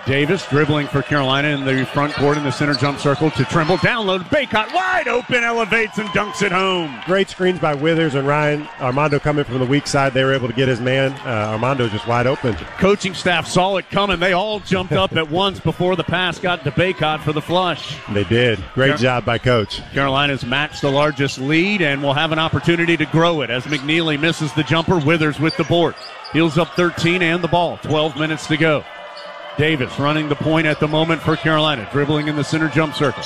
Davis dribbling for Carolina in the front court in the center jump circle to Trimble. Download. Baycott wide open, elevates and dunks it home. Great screens by Withers and Ryan. Armando coming from the weak side. They were able to get his man. Armando just wide open. Coaching staff saw it coming. They all jumped up at once before the pass got to Baycott for the flush. They did. Great job by Coach. Carolina's matched the largest lead and will have an opportunity to grow it as McNeely misses the jumper. Withers with the board. Heels up 13 and the ball. 12 minutes to go. Davis running the point at the moment for Carolina. Dribbling in the center jump circle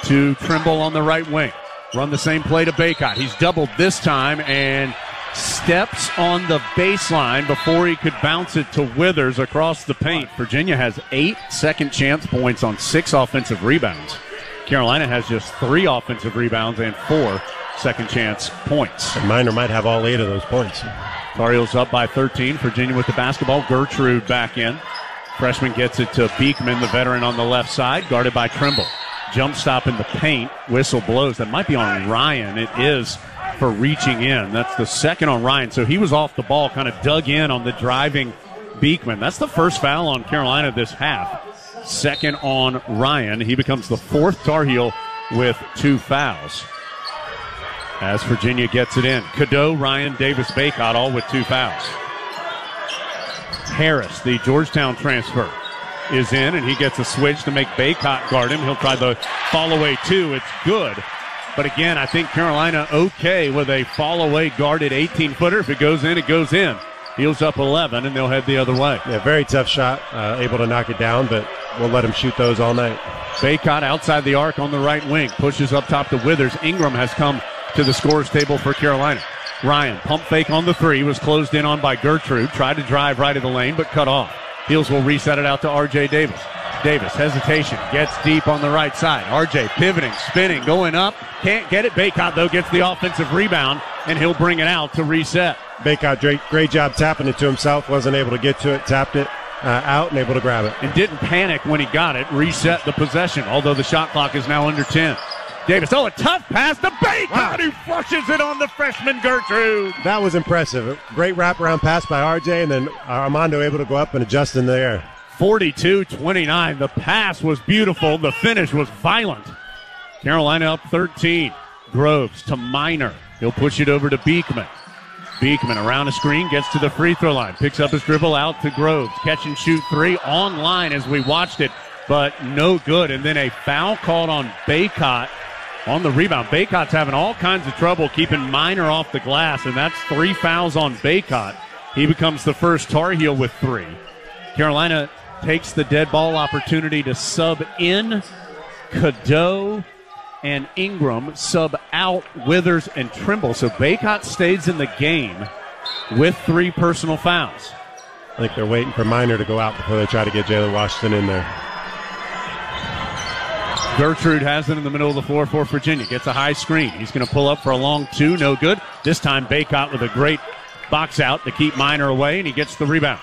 to Trimble on the right wing. Run the same play to Baycott. He's doubled this time and steps on the baseline before he could bounce it to Withers across the paint. Virginia has 8 second chance points on 6 offensive rebounds. Carolina has just 3 offensive rebounds and 4 second chance points. And Minor might have all 8 of those points. Tar Heels up by 13. Virginia with the basketball. Gertrude back in. Freshman gets it to Beekman, the veteran on the left side, guarded by Trimble. Jump stop in the paint. Whistle blows. That might be on Ryan. It is for reaching in. That's the second on Ryan. So he was off the ball, kind of dug in on the driving Beekman. That's the first foul on Carolina this half. Second on Ryan. He becomes the 4th Tar Heel with 2 fouls. As Virginia gets it in. Cadeau, Ryan, Davis, Baycott, all with 2 fouls. Harris, the Georgetown transfer, is in, and he gets a switch to make Baycott guard him. He'll try the fall-away, too. It's good. But, again, I think Carolina okay with a fall-away guarded 18-footer. If it goes in, it goes in. Heels up 11, and they'll head the other way. Yeah, very tough shot. Able to knock it down, but we'll let him shoot those all night. Baycott outside the arc on the right wing. Pushes up top to Withers. Ingram has come to the scorer's table for Carolina. Ryan, pump fake on the 3, was closed in on by Gertrude. Tried to drive right of the lane, but cut off. Heels will reset it out to R.J. Davis. Davis, hesitation, gets deep on the right side. R.J. pivoting, spinning, going up. Can't get it. Baycott, though, gets the offensive rebound, and he'll bring it out to reset. Baycott, great job tapping it to himself. Wasn't able to get to it. Tapped it out and able to grab it. And didn't panic when he got it. Reset the possession, although the shot clock is now under 10. Davis, a tough pass to Baycott, who flushes it on the freshman Gertrude. That was impressive. Great wraparound pass by RJ, and then Armando able to go up and adjust in the air. 42-29. The pass was beautiful. The finish was violent. Carolina up 13. Groves to Minor. He'll push it over to Beekman. Beekman around a screen, gets to the free throw line. Picks up his dribble out to Groves. Catch and shoot 3 on line as we watched it, but no good. And then a foul called on Baycott. On the rebound, Baycott's having all kinds of trouble keeping Minor off the glass, and that's 3 fouls on Baycott. He becomes the first Tar Heel with 3. Carolina takes the dead ball opportunity to sub in Cadeau and Ingram, sub out Withers and Trimble. So Baycott stays in the game with 3 personal fouls. I think they're waiting for Minor to go out before they try to get Jalen Washington in there. Gertrude has it in the middle of the floor for Virginia. Gets a high screen. He's going to pull up for a long 2. No good. This time Baycott with a great box out to keep Minor away, and he gets the rebound.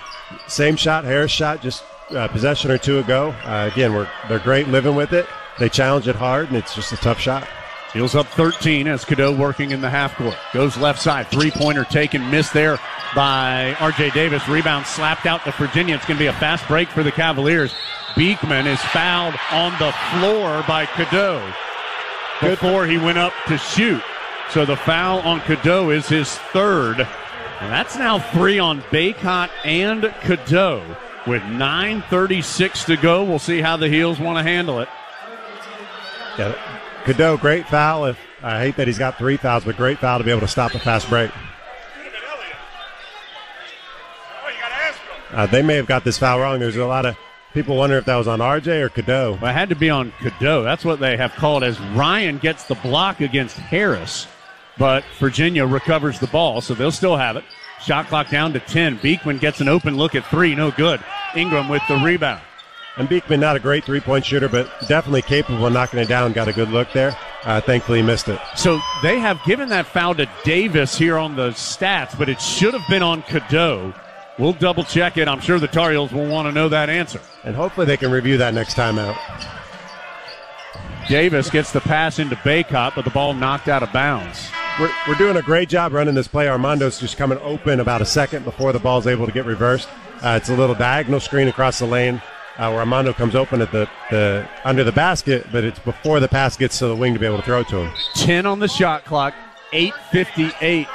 Same shot, Harris shot just a possession or 2 ago. Again, they're great living with it. They challenge it hard, and it's just a tough shot. Heels up 13 as Cadeau working in the half court. Goes left side. 3-pointer taken. Missed there by R.J. Davis. Rebound slapped out to Virginia. It's going to be a fast break for the Cavaliers. Beekman is fouled on the floor by Cadeau before he went up to shoot. So the foul on Cadeau is his 3rd. And that's now 3 on Baycott and Cadeau. With 9:36 to go, we'll see how the Heels want to handle it. Yeah, Cadeau, great foul. I hate that he's got 3 fouls, but great foul to be able to stop a fast break. They may have got this foul wrong. There's a lot of people wonder if that was on RJ or Cadeau. Well, it had to be on Cadeau. That's what they have called as Ryan gets the block against Harris. But Virginia recovers the ball, so they'll still have it. Shot clock down to 10. Beekman gets an open look at 3. No good. Ingram with the rebound. And Beekman, not a great three-point shooter, but definitely capable of knocking it down. Got a good look there. Thankfully, he missed it. So they have given that foul to Davis here on the stats, but it should have been on Cadeau. We'll double-check it. I'm sure the Tar Heels will want to know that answer. And hopefully they can review that next time out. Davis gets the pass into Baycott, but the ball knocked out of bounds. We're doing a great job running this play. Armando's just coming open about a second before the ball's able to get reversed. It's a little diagonal screen across the lane where Armando comes open at the under the basket, but it's before the pass gets to the wing to be able to throw it to him. 10 on the shot clock, 8:58.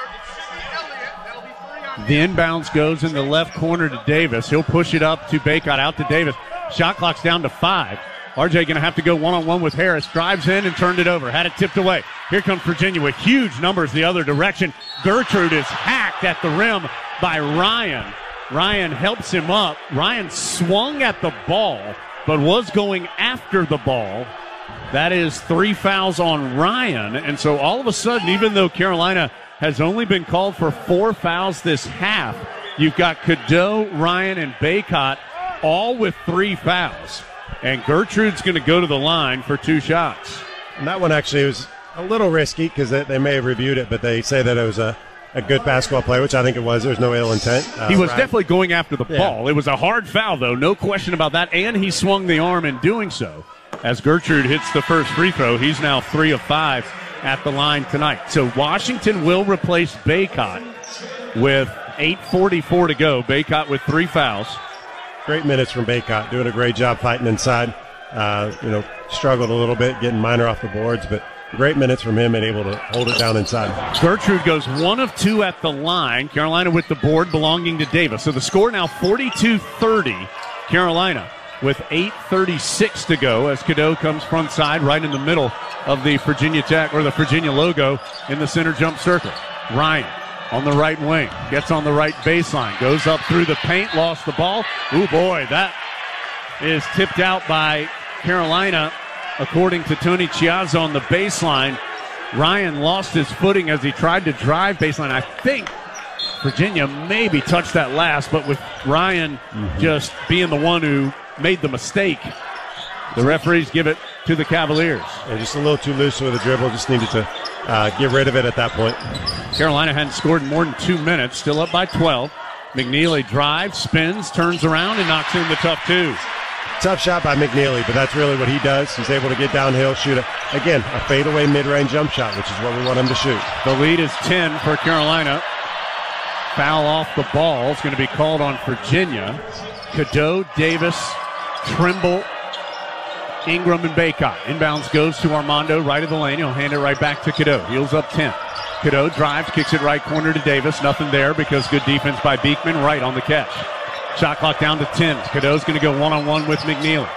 The inbounds goes in the left corner to Davis. He'll push it up to Baycott, out to Davis. Shot clock's down to 5. RJ going to have to go one-on-one with Harris. Drives in and turned it over. Had it tipped away. Here comes Virginia with huge numbers the other direction. Gertrude is hacked at the rim by Ryan. Ryan helps him up. Ryan swung at the ball, but was going after the ball. That is 3 fouls on Ryan. And so all of a sudden, even though Carolina has only been called for 4 fouls this half, you've got Cadeau, Ryan, and Baycott all with 3 fouls. And Gertrude's going to go to the line for 2 shots. And that one actually was a little risky because they may have reviewed it, but they say that it was a good basketball play, which I think it was. There's no ill intent. He was definitely going after the ball. It was a hard foul, though, no question about that. And he swung the arm in doing so. As Gertrude hits the first free throw, he's now 3 of 5 at the line tonight. So Washington will replace Baycott with 8:44 to go. Baycott with 3 fouls. Great minutes from Baycott, doing a great job fighting inside. Struggled a little bit, getting minor off the boards, but great minutes from him and able to hold it down inside. Gertrude goes 1 of 2 at the line. Carolina with the board belonging to Davis. So the score now 42-30. Carolina with 8:36 to go as Cadeau comes front side right in the middle of the Virginia Tech, or the Virginia logo in the center jump circle. Ryan on the right wing, gets on the right baseline, goes up through the paint, lost the ball. Ooh, boy, that is tipped out by Carolina, according to Tony Chiazza on the baseline. Ryan lost his footing as he tried to drive baseline. I think Virginia maybe touched that last, but with Ryan just being the one who made the mistake, the referees give it to the Cavaliers. Yeah, just a little too loose with the dribble, just needed to get rid of it at that point. Carolina hadn't scored in more than 2 minutes, still up by 12. McNeely drives, spins, turns around, and knocks in the tough 2. Tough shot by McNeely, but that's really what he does. He's able to get downhill, shoot a fadeaway mid-range jump shot, which is what we want him to shoot. The lead is 10 for Carolina. Foul off the ball is going to be called on Virginia. Cadeau, Davis, Trimble, Ingram, and Baycott. Inbounds goes to Armando, right of the lane. He'll hand it right back to Cadeau. Heels up 10. Cadeau drives, kicks it right corner to Davis. Nothing there because good defense by Beekman, right on the catch. Shot clock down to 10. Cadeau's going to go one-on-one with McNeely.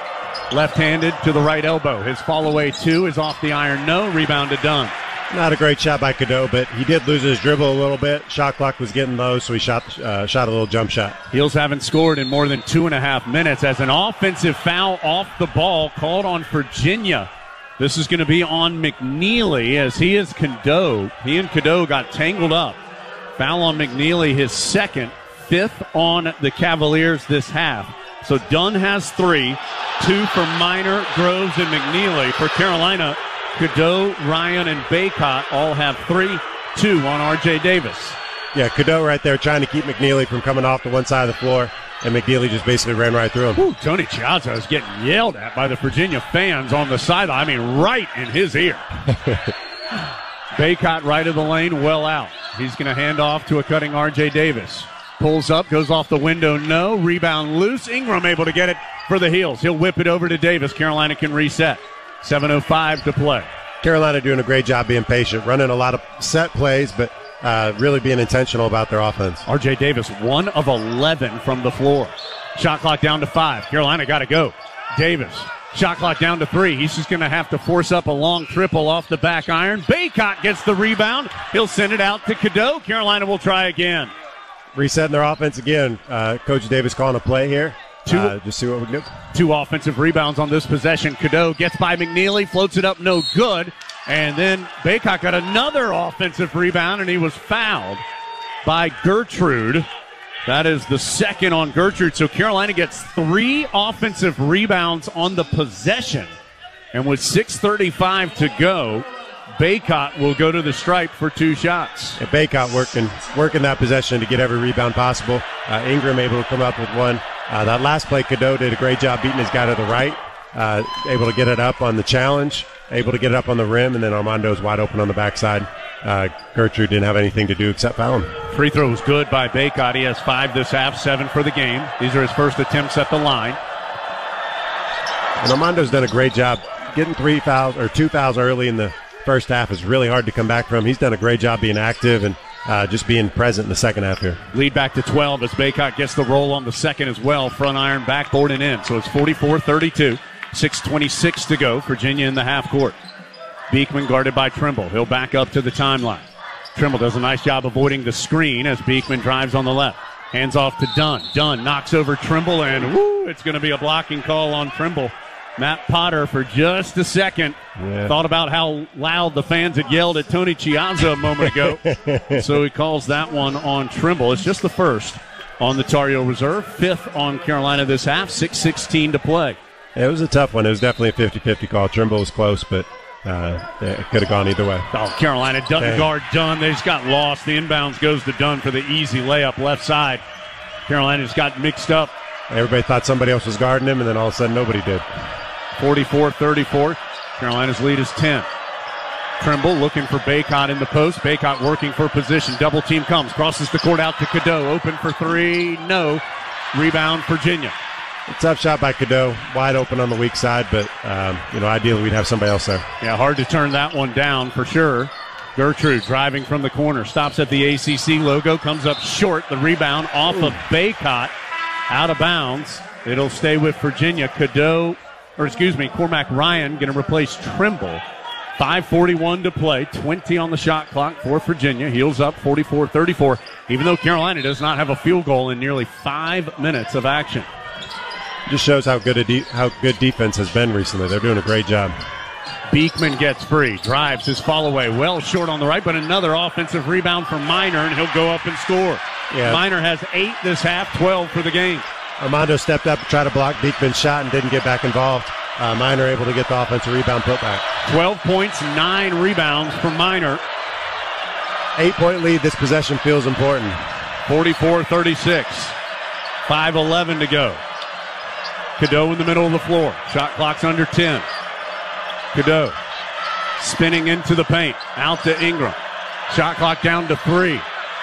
Left-handed to the right elbow. His fall-away 2 is off the iron. No. Rebound to Dunn. Not a great shot by Cadeau, but he did lose his dribble a little bit. Shot clock was getting low, so he shot a little jump shot. Heels haven't scored in more than 2.5 minutes as an offensive foul off the ball called on Virginia. This is going to be on McNeely as he and Cadeau got tangled up. Foul on McNeely, his second, 5th on the Cavaliers this half. So Dunn has 3, 2 for Minor, Groves, and McNeely. For Carolina, Cadeau, Ryan, and Baycott all have 3, 2 on R.J. Davis. Yeah, Cadeau right there trying to keep McNeely from coming off to one side of the floor, and McNeely just basically ran right through him. Ooh, Tony Chiazza is getting yelled at by the Virginia fans on the sideline. I mean, right in his ear. Baycott right of the lane, well out. He's going to hand off to a cutting R.J. Davis. Pulls up, goes off the window, no. Rebound loose. Ingram able to get it for the heels. He'll whip it over to Davis. Carolina can reset. 7:05 to play. Carolina doing a great job being patient, running a lot of set plays, but really being intentional about their offense. R.J. Davis, 1 of 11 from the floor. Shot clock down to 5. Carolina got to go. Davis, shot clock down to 3. He's just going to have to force up a long triple off the back iron. Baycott gets the rebound. He'll send it out to Cadeau. Carolina will try again. Resetting their offense again. Coach Davis calling a play here. Just see what we can do. 2 offensive rebounds on this possession. Cadeau gets by McNeely, floats it up, no good. And then Baycott got another offensive rebound, and he was fouled by Gertrude. That is the second on Gertrude. So Carolina gets 3 offensive rebounds on the possession. And with 6:35 to go, Baycott will go to the stripe for 2 shots. And Baycott working that possession to get every rebound possible. Ingram able to come up with 1. That last play, Cadeau did a great job beating his guy to the right, able to get it up on the challenge. able to get it up on the rim, and then Armando's wide open on the backside. Gertrude didn't have anything to do except foul him. Free throw was good by Baycott. He has 5 this half, 7 for the game. These are his first attempts at the line. And Armando's done a great job. Getting 2 fouls early in the first half is really hard to come back from. He's done a great job being active and just being present in the second half here. Lead back to 12 as Baycott gets the roll on the second as well. Front iron, backboard, and in. So it's 44-32. 6:26 to go. Virginia in the half court. Beekman guarded by Trimble. He'll back up to the timeline. Trimble does a nice job avoiding the screen as Beekman drives on the left. Hands off to Dunn. Dunn knocks over Trimble, and it's going to be a blocking call on Trimble. Matt Potter, for just a second, thought about how loud the fans had yelled at Tony Chiazza a moment ago. So he calls that one on Trimble. It's just the first on the Tar Heel reserve. 5th on Carolina this half. 6:16 to play. It was a tough one. It was definitely a 50-50 call. Trimble was close, but it could have gone either way. Oh, Carolina doesn't guard Dunn. They just got lost. The inbounds goes to Dunn for the easy layup left side. Carolina just got mixed up. Everybody thought somebody else was guarding him, and then all of a sudden nobody did. 44-34. Carolina's lead is 10. Trimble looking for Baycott in the post. Baycott working for position. Double team comes. Crosses the court out to Cadeau. Open for 3. No. Rebound, Virginia. A tough shot by Cadeau. Wide open on the weak side, but, ideally we'd have somebody else there. Yeah, hard to turn that one down for sure. Gertrude driving from the corner. Stops at the ACC logo. Comes up short. The rebound off of Baycott. Out of bounds. It'll stay with Virginia. Cormac Ryan going to replace Trimble. 5:41 to play. 20 on the shot clock for Virginia. Heels up 44-34. Even though Carolina does not have a field goal in nearly 5 minutes of action. Just shows how good defense has been recently. They're doing a great job. Beekman gets free, drives his fall away, well short on the right, but another offensive rebound from Minor, and he'll go up and score. Yeah. Minor has 8 this half, 12 for the game. Armando stepped up to try to block Beekman's shot and didn't get back involved. Minor able to get the offensive rebound put back. 12 points, 9 rebounds for Minor. 8-point lead. This possession feels important. 44-36. 5:11 to go. Cadeau in the middle of the floor. Shot clock's under 10. Cadeau spinning into the paint. Out to Ingram. Shot clock down to 3.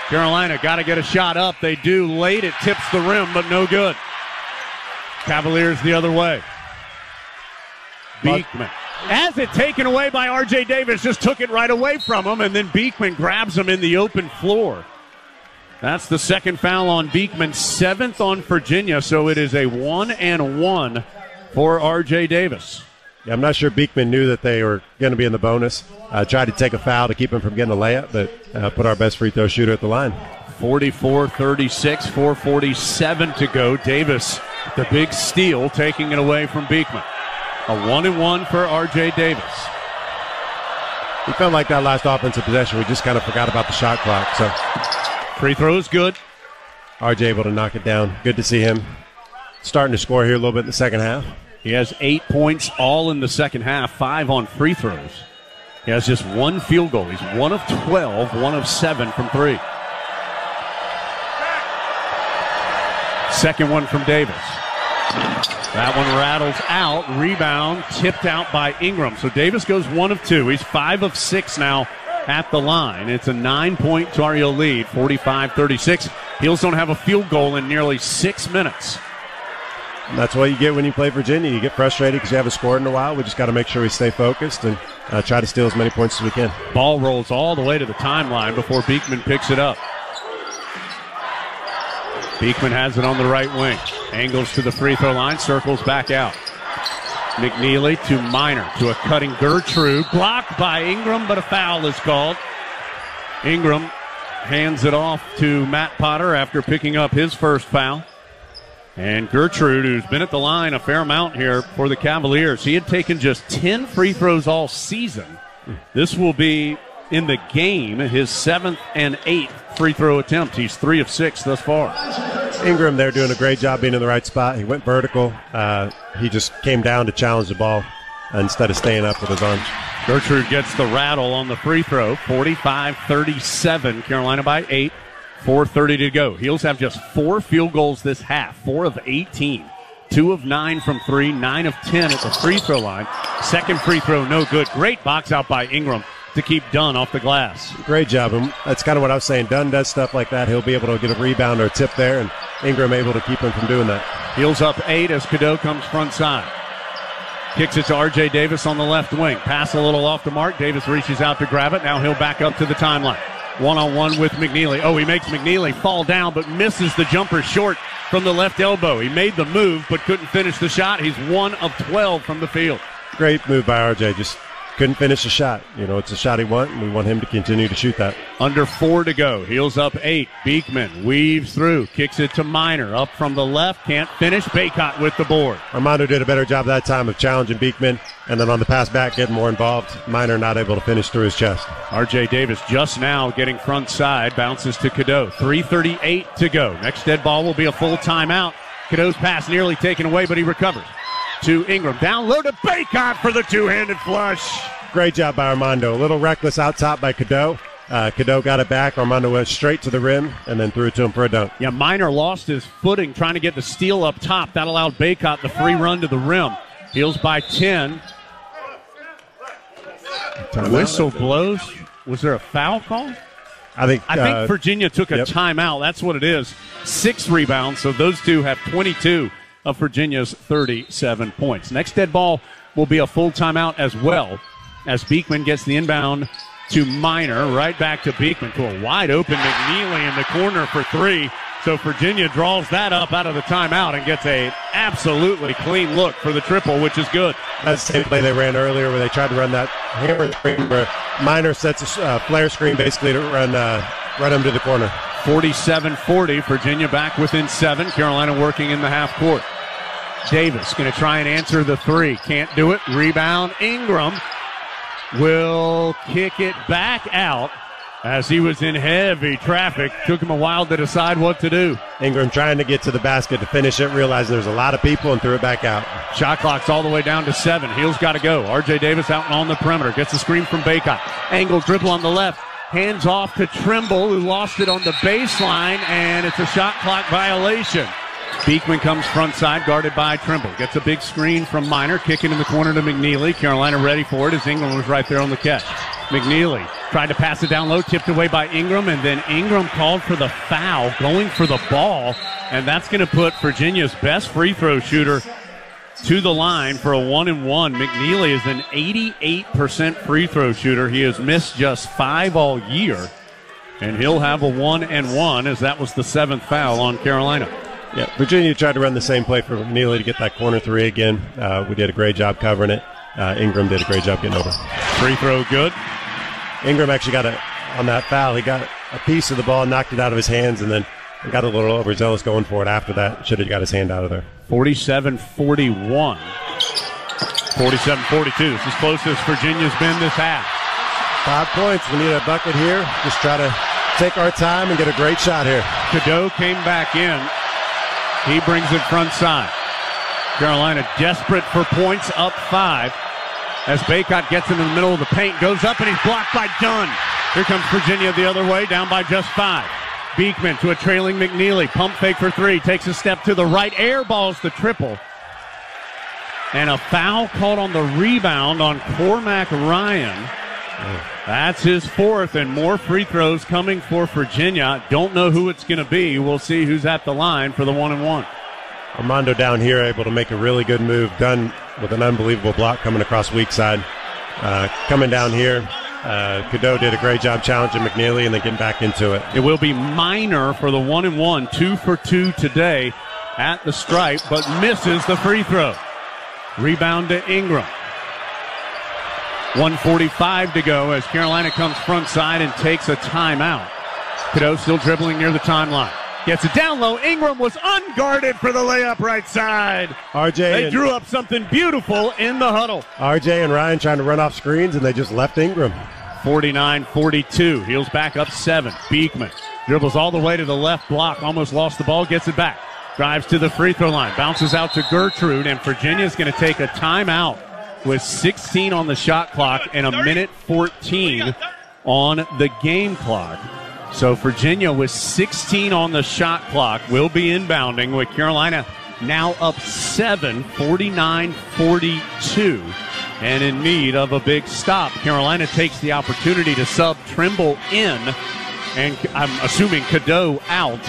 Carolina got to get a shot up. They do late. It tips the rim, but no good. Cavaliers the other way. Beekman has it taken away by R.J. Davis. Just took it right away from him, and then Beekman grabs him in the open floor. That's the second foul on Beekman, 7th on Virginia, so it is a 1-and-1 for R.J. Davis. Yeah, I'm not sure Beekman knew that they were going to be in the bonus. Tried to take a foul to keep him from getting a layup, but put our best free throw shooter at the line. 44-36, 4:47 to go. Davis, the big steal, taking it away from Beekman. A 1-and-1 for R.J. Davis. He felt like that last offensive possession. We just kind of forgot about the shot clock. So free throw is good. R.J. able to knock it down. Good to see him starting to score here a little bit in the second half. He has 8 points all in the second half, 5 on free throws. He has just 1 field goal. He's 1 of 12, 1 of 7 from 3. Second one from Davis. That one rattles out. Rebound tipped out by Ingram. So Davis goes 1 of 2. He's 5 of 6 now at the line. It's a 9-point Tar Heel lead, 45-36. Heels don't have a field goal in nearly 6 minutes. And that's what you get when you play Virginia. You get frustrated because you haven't scored in a while. We just got to make sure we stay focused and try to steal as many points as we can. Ball rolls all the way to the timeline before Beekman picks it up. Beekman has it on the right wing. Angles to the free throw line, circles back out. McNeely to Minor, to a cutting Gertrude. Blocked by Ingram, but a foul is called. Ingram hands it off to Matt Potter after picking up his first foul. And Gertrude, who's been at the line a fair amount here for the Cavaliers, he had taken just 10 free throws all season. This will be, in the game, his 7th and 8th free throw attempt. He's 3 of 6 thus far. Ingram, they're doing a great job being in the right spot. He went vertical. He just came down to challenge the ball instead of staying up with his arms. Gertrude gets the rattle on the free throw. 45-37, Carolina by 8. 4:30 to go. Heels have just 4 field goals this half, 4 of 18. 2 of 9 from 3, 9 of 10 at the free throw line. Second free throw, no good. Great box out by Ingram to keep Dunn off the glass. Great job. And that's kind of what I was saying. Dunn does stuff like that. He'll be able to get a rebound or a tip there, and Ingram able to keep him from doing that. Heels up 8 as Cadeau comes front side. Kicks it to R.J. Davis on the left wing. Pass a little off the mark. Davis reaches out to grab it. Now he'll back up to the timeline. One-on-one with McNeely. Oh, he makes McNeely fall down, but misses the jumper short from the left elbow. He made the move, but couldn't finish the shot. He's 1 of 12 from the field. Great move by R.J. Just couldn't finish the shot. You know, it's a shot he wants, and we want him to continue to shoot that. Under 4 to go. Heels up 8. Beekman weaves through. Kicks it to Minor. Up from the left. Can't finish. Baycott with the board. Armando did a better job that time of challenging Beekman, and then on the pass back, getting more involved. Minor not able to finish through his chest. R.J. Davis just now getting front side. Bounces to Cadeau. 3:38 to go. Next dead ball will be a full timeout. Cadeau's pass nearly taken away, but he recovers. To Ingram. Down low to Baycott for the two-handed flush. Great job by Armando. A little reckless out top by Cadeau. Cadeau got it back. Armando went straight to the rim and then threw it to him for a dunk. Yeah, Minor lost his footing trying to get the steal up top. That allowed Baycott the free run to the rim. Heels by 10. Whistle blows. Was there a foul call? I think Virginia took a timeout. That's what it is. 6 rebounds, so those two have 22 of Virginia's 37 points. Next dead ball will be a full timeout as well, as Beekman gets the inbound to Minor. Right back to Beekman to a wide open McNeely in the corner for 3. So Virginia draws that up out of the timeout and gets a absolutely clean look for the triple, which is good. That's the same play they ran earlier where they tried to run that hammer screen where Minor sets a flare screen basically to run him to the corner. 47-40, Virginia back within 7. Carolina working in the half court. Davis going to try and answer the 3. Can't do it. Rebound. Ingram will kick it back out as he was in heavy traffic. Took him a while to decide what to do. Ingram trying to get to the basket to finish it, realized there's a lot of people and threw it back out. Shot clock's all the way down to 7. Heels got to go. R.J. Davis out on the perimeter. Gets a screen from Baycott. Angle dribble on the left. Hands off to Trimble, who lost it on the baseline, and it's a shot clock violation. Beekman comes front side, guarded by Trimble. Gets a big screen from Minor, kicking in the corner to McNeely. Carolina ready for it as Ingram was right there on the catch. McNeely tried to pass it down low, tipped away by Ingram, and then Ingram called for the foul, going for the ball, and that's going to put Virginia's best free throw shooter to the line for a 1-and-1. McNeely is an 88% free throw shooter. He has missed just 5 all year, and he'll have a 1-and-1 as that was the 7th foul on Carolina. Yeah, Virginia tried to run the same play for McNeely to get that corner 3 again. We did a great job covering it. Ingram did a great job getting over. Free throw good. Ingram actually got on that foul. He got a piece of the ball, knocked it out of his hands, and then got a little overzealous going for it after that. Should have got his hand out of there. 47-41. 47-42. It's as close as Virginia's been this half. 5 points. We need a bucket here. Just try to take our time and get a great shot here. Cadeau came back in. He brings it front side. Carolina desperate for points, up 5. As Baycott gets into the middle of the paint, goes up, and he's blocked by Dunn. Here comes Virginia the other way, down by just 5. Beekman to a trailing McNeely. Pump fake for 3. Takes a step to the right. Air balls the triple. And a foul called on the rebound on Cormac Ryan. That's his 4th, and more free throws coming for Virginia. Don't know who it's going to be. We'll see who's at the line for the 1-and-1. Armando down here able to make a really good move. Done with an unbelievable block coming across weak side. Coming down here, Cadeau did a great job challenging McNeely and then getting back into it. It will be Minor for the 1-and-1. 2 for 2 today at the stripe, but misses the free throw. Rebound to Ingram. 1:45 to go as Carolina comes front side and takes a timeout. Cadeau still dribbling near the timeline. Gets it down low. Ingram was unguarded for the layup right side. They drew up something beautiful in the huddle. RJ and Ryan trying to run off screens, and they just left Ingram. 49-42. Heels back up 7. Beekman dribbles all the way to the left block. Almost lost the ball. Gets it back. Drives to the free throw line. Bounces out to Gertrude, and Virginia's going to take a timeout with 16 on the shot clock and 1:14 on the game clock. So Virginia with 16 on the shot clock will be inbounding with Carolina now up 7, 49-42, and in need of a big stop. Carolina takes the opportunity to sub Trimble in, and I'm assuming Cadeau out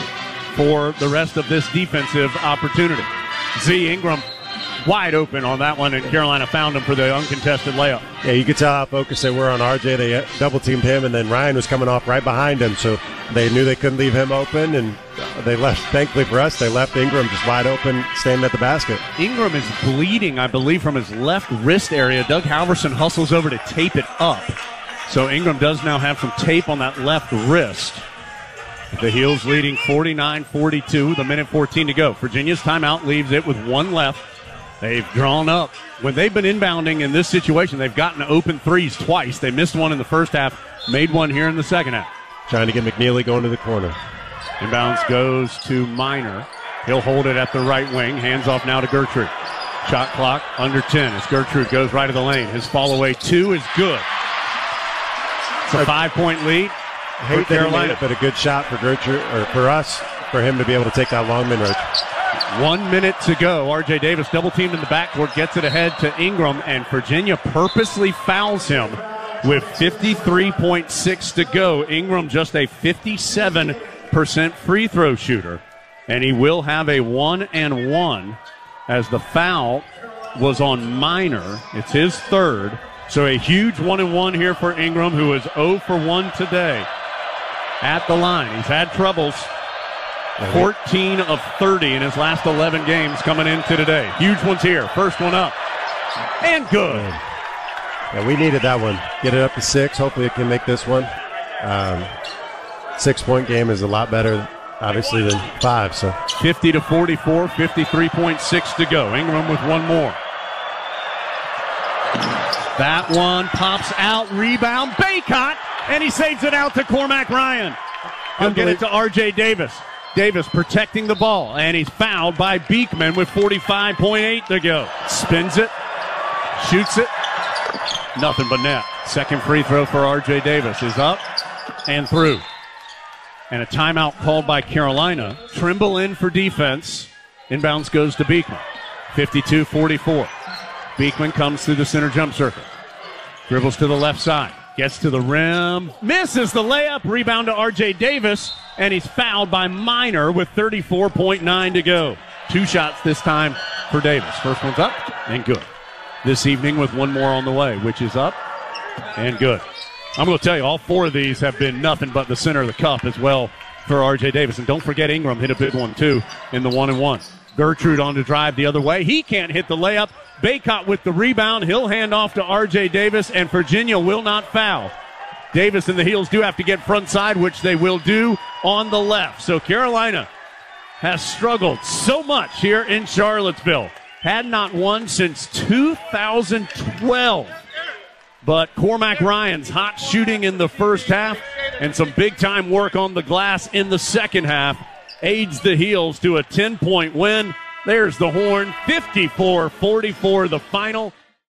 for the rest of this defensive opportunity. Z Ingram wide open on that one, and Carolina found him for the uncontested layup. Yeah, you could tell how focused they were on RJ. They double-teamed him, and then Ryan was coming off right behind him, so they knew they couldn't leave him open, and they left, thankfully for us, they left Ingram just wide open, standing at the basket. Ingram is bleeding, I believe, from his left wrist area. Doug Halverson hustles over to tape it up. So Ingram does now have some tape on that left wrist. The Heels leading 49-42 with a minute 14 to go. Virginia's timeout leaves it with one left. They've drawn up. When they've been inbounding in this situation, they've gotten open threes twice. They missed one in the first half, made one here in the second half. Trying to get McNeely going to the corner. Inbounds goes to Minor. He'll hold it at the right wing. Hands off now to Gertrude. Shot clock under 10 as Gertrude goes right of the lane. His fall away 2 is good. It's a 5-point lead. I hate Carolina, but a good shot for Gertrude, or for us, for him to be able to take that long mid-range. 1 minute to go. R.J. Davis double teamed in the backcourt, gets it ahead to Ingram, and Virginia purposely fouls him with 53.6 to go. Ingram just a 57% free throw shooter, and he will have a 1-and-1 as the foul was on Minor. It's his third, so a huge 1-and-1 here for Ingram, who is 0 for 1 today at the line. He's had troubles. 14 of 30 in his last 11 games coming into today. Huge ones here. First one up. And good. Yeah, we needed that one. Get it up to 6. Hopefully it can make this one. 6-point game is a lot better, obviously, than 5. So 50-44, 53.6 to go. Ingram with one more. That one pops out. Rebound. Baycott. And he saves it out to Cormac Ryan. He'll get it to R.J. Davis. Davis protecting the ball, and he's fouled by Beekman with 45.8 to go. Spins it, shoots it, nothing but net. Second free throw for R.J. Davis is up and through. And a timeout called by Carolina. Trimble in for defense. Inbounds goes to Beekman. 52-44. Beekman comes through the center jump circle. Dribbles to the left side. Gets to the rim. Misses the layup. Rebound to R.J. Davis. And he's fouled by Minor with 34.9 to go. 2 shots this time for Davis. First one's up and good. This evening with one more on the way, which is up and good. I'm going to tell you, all 4 of these have been nothing but the center of the cup as well for R.J. Davis. And don't forget Ingram hit a big one, too, in the 1-and-1. Gertrude on to drive the other way. He can't hit the layup. Baycott with the rebound. He'll hand off to R.J. Davis, and Virginia will not foul. Davis and the Heels do have to get front side, which they will do on the left. So Carolina has struggled so much here in Charlottesville. Had not won since 2012. But Cormac Ryan's hot shooting in the first half and some big-time work on the glass in the second half aids the Heels to a 10-point win. There's the horn, 54-44 the final.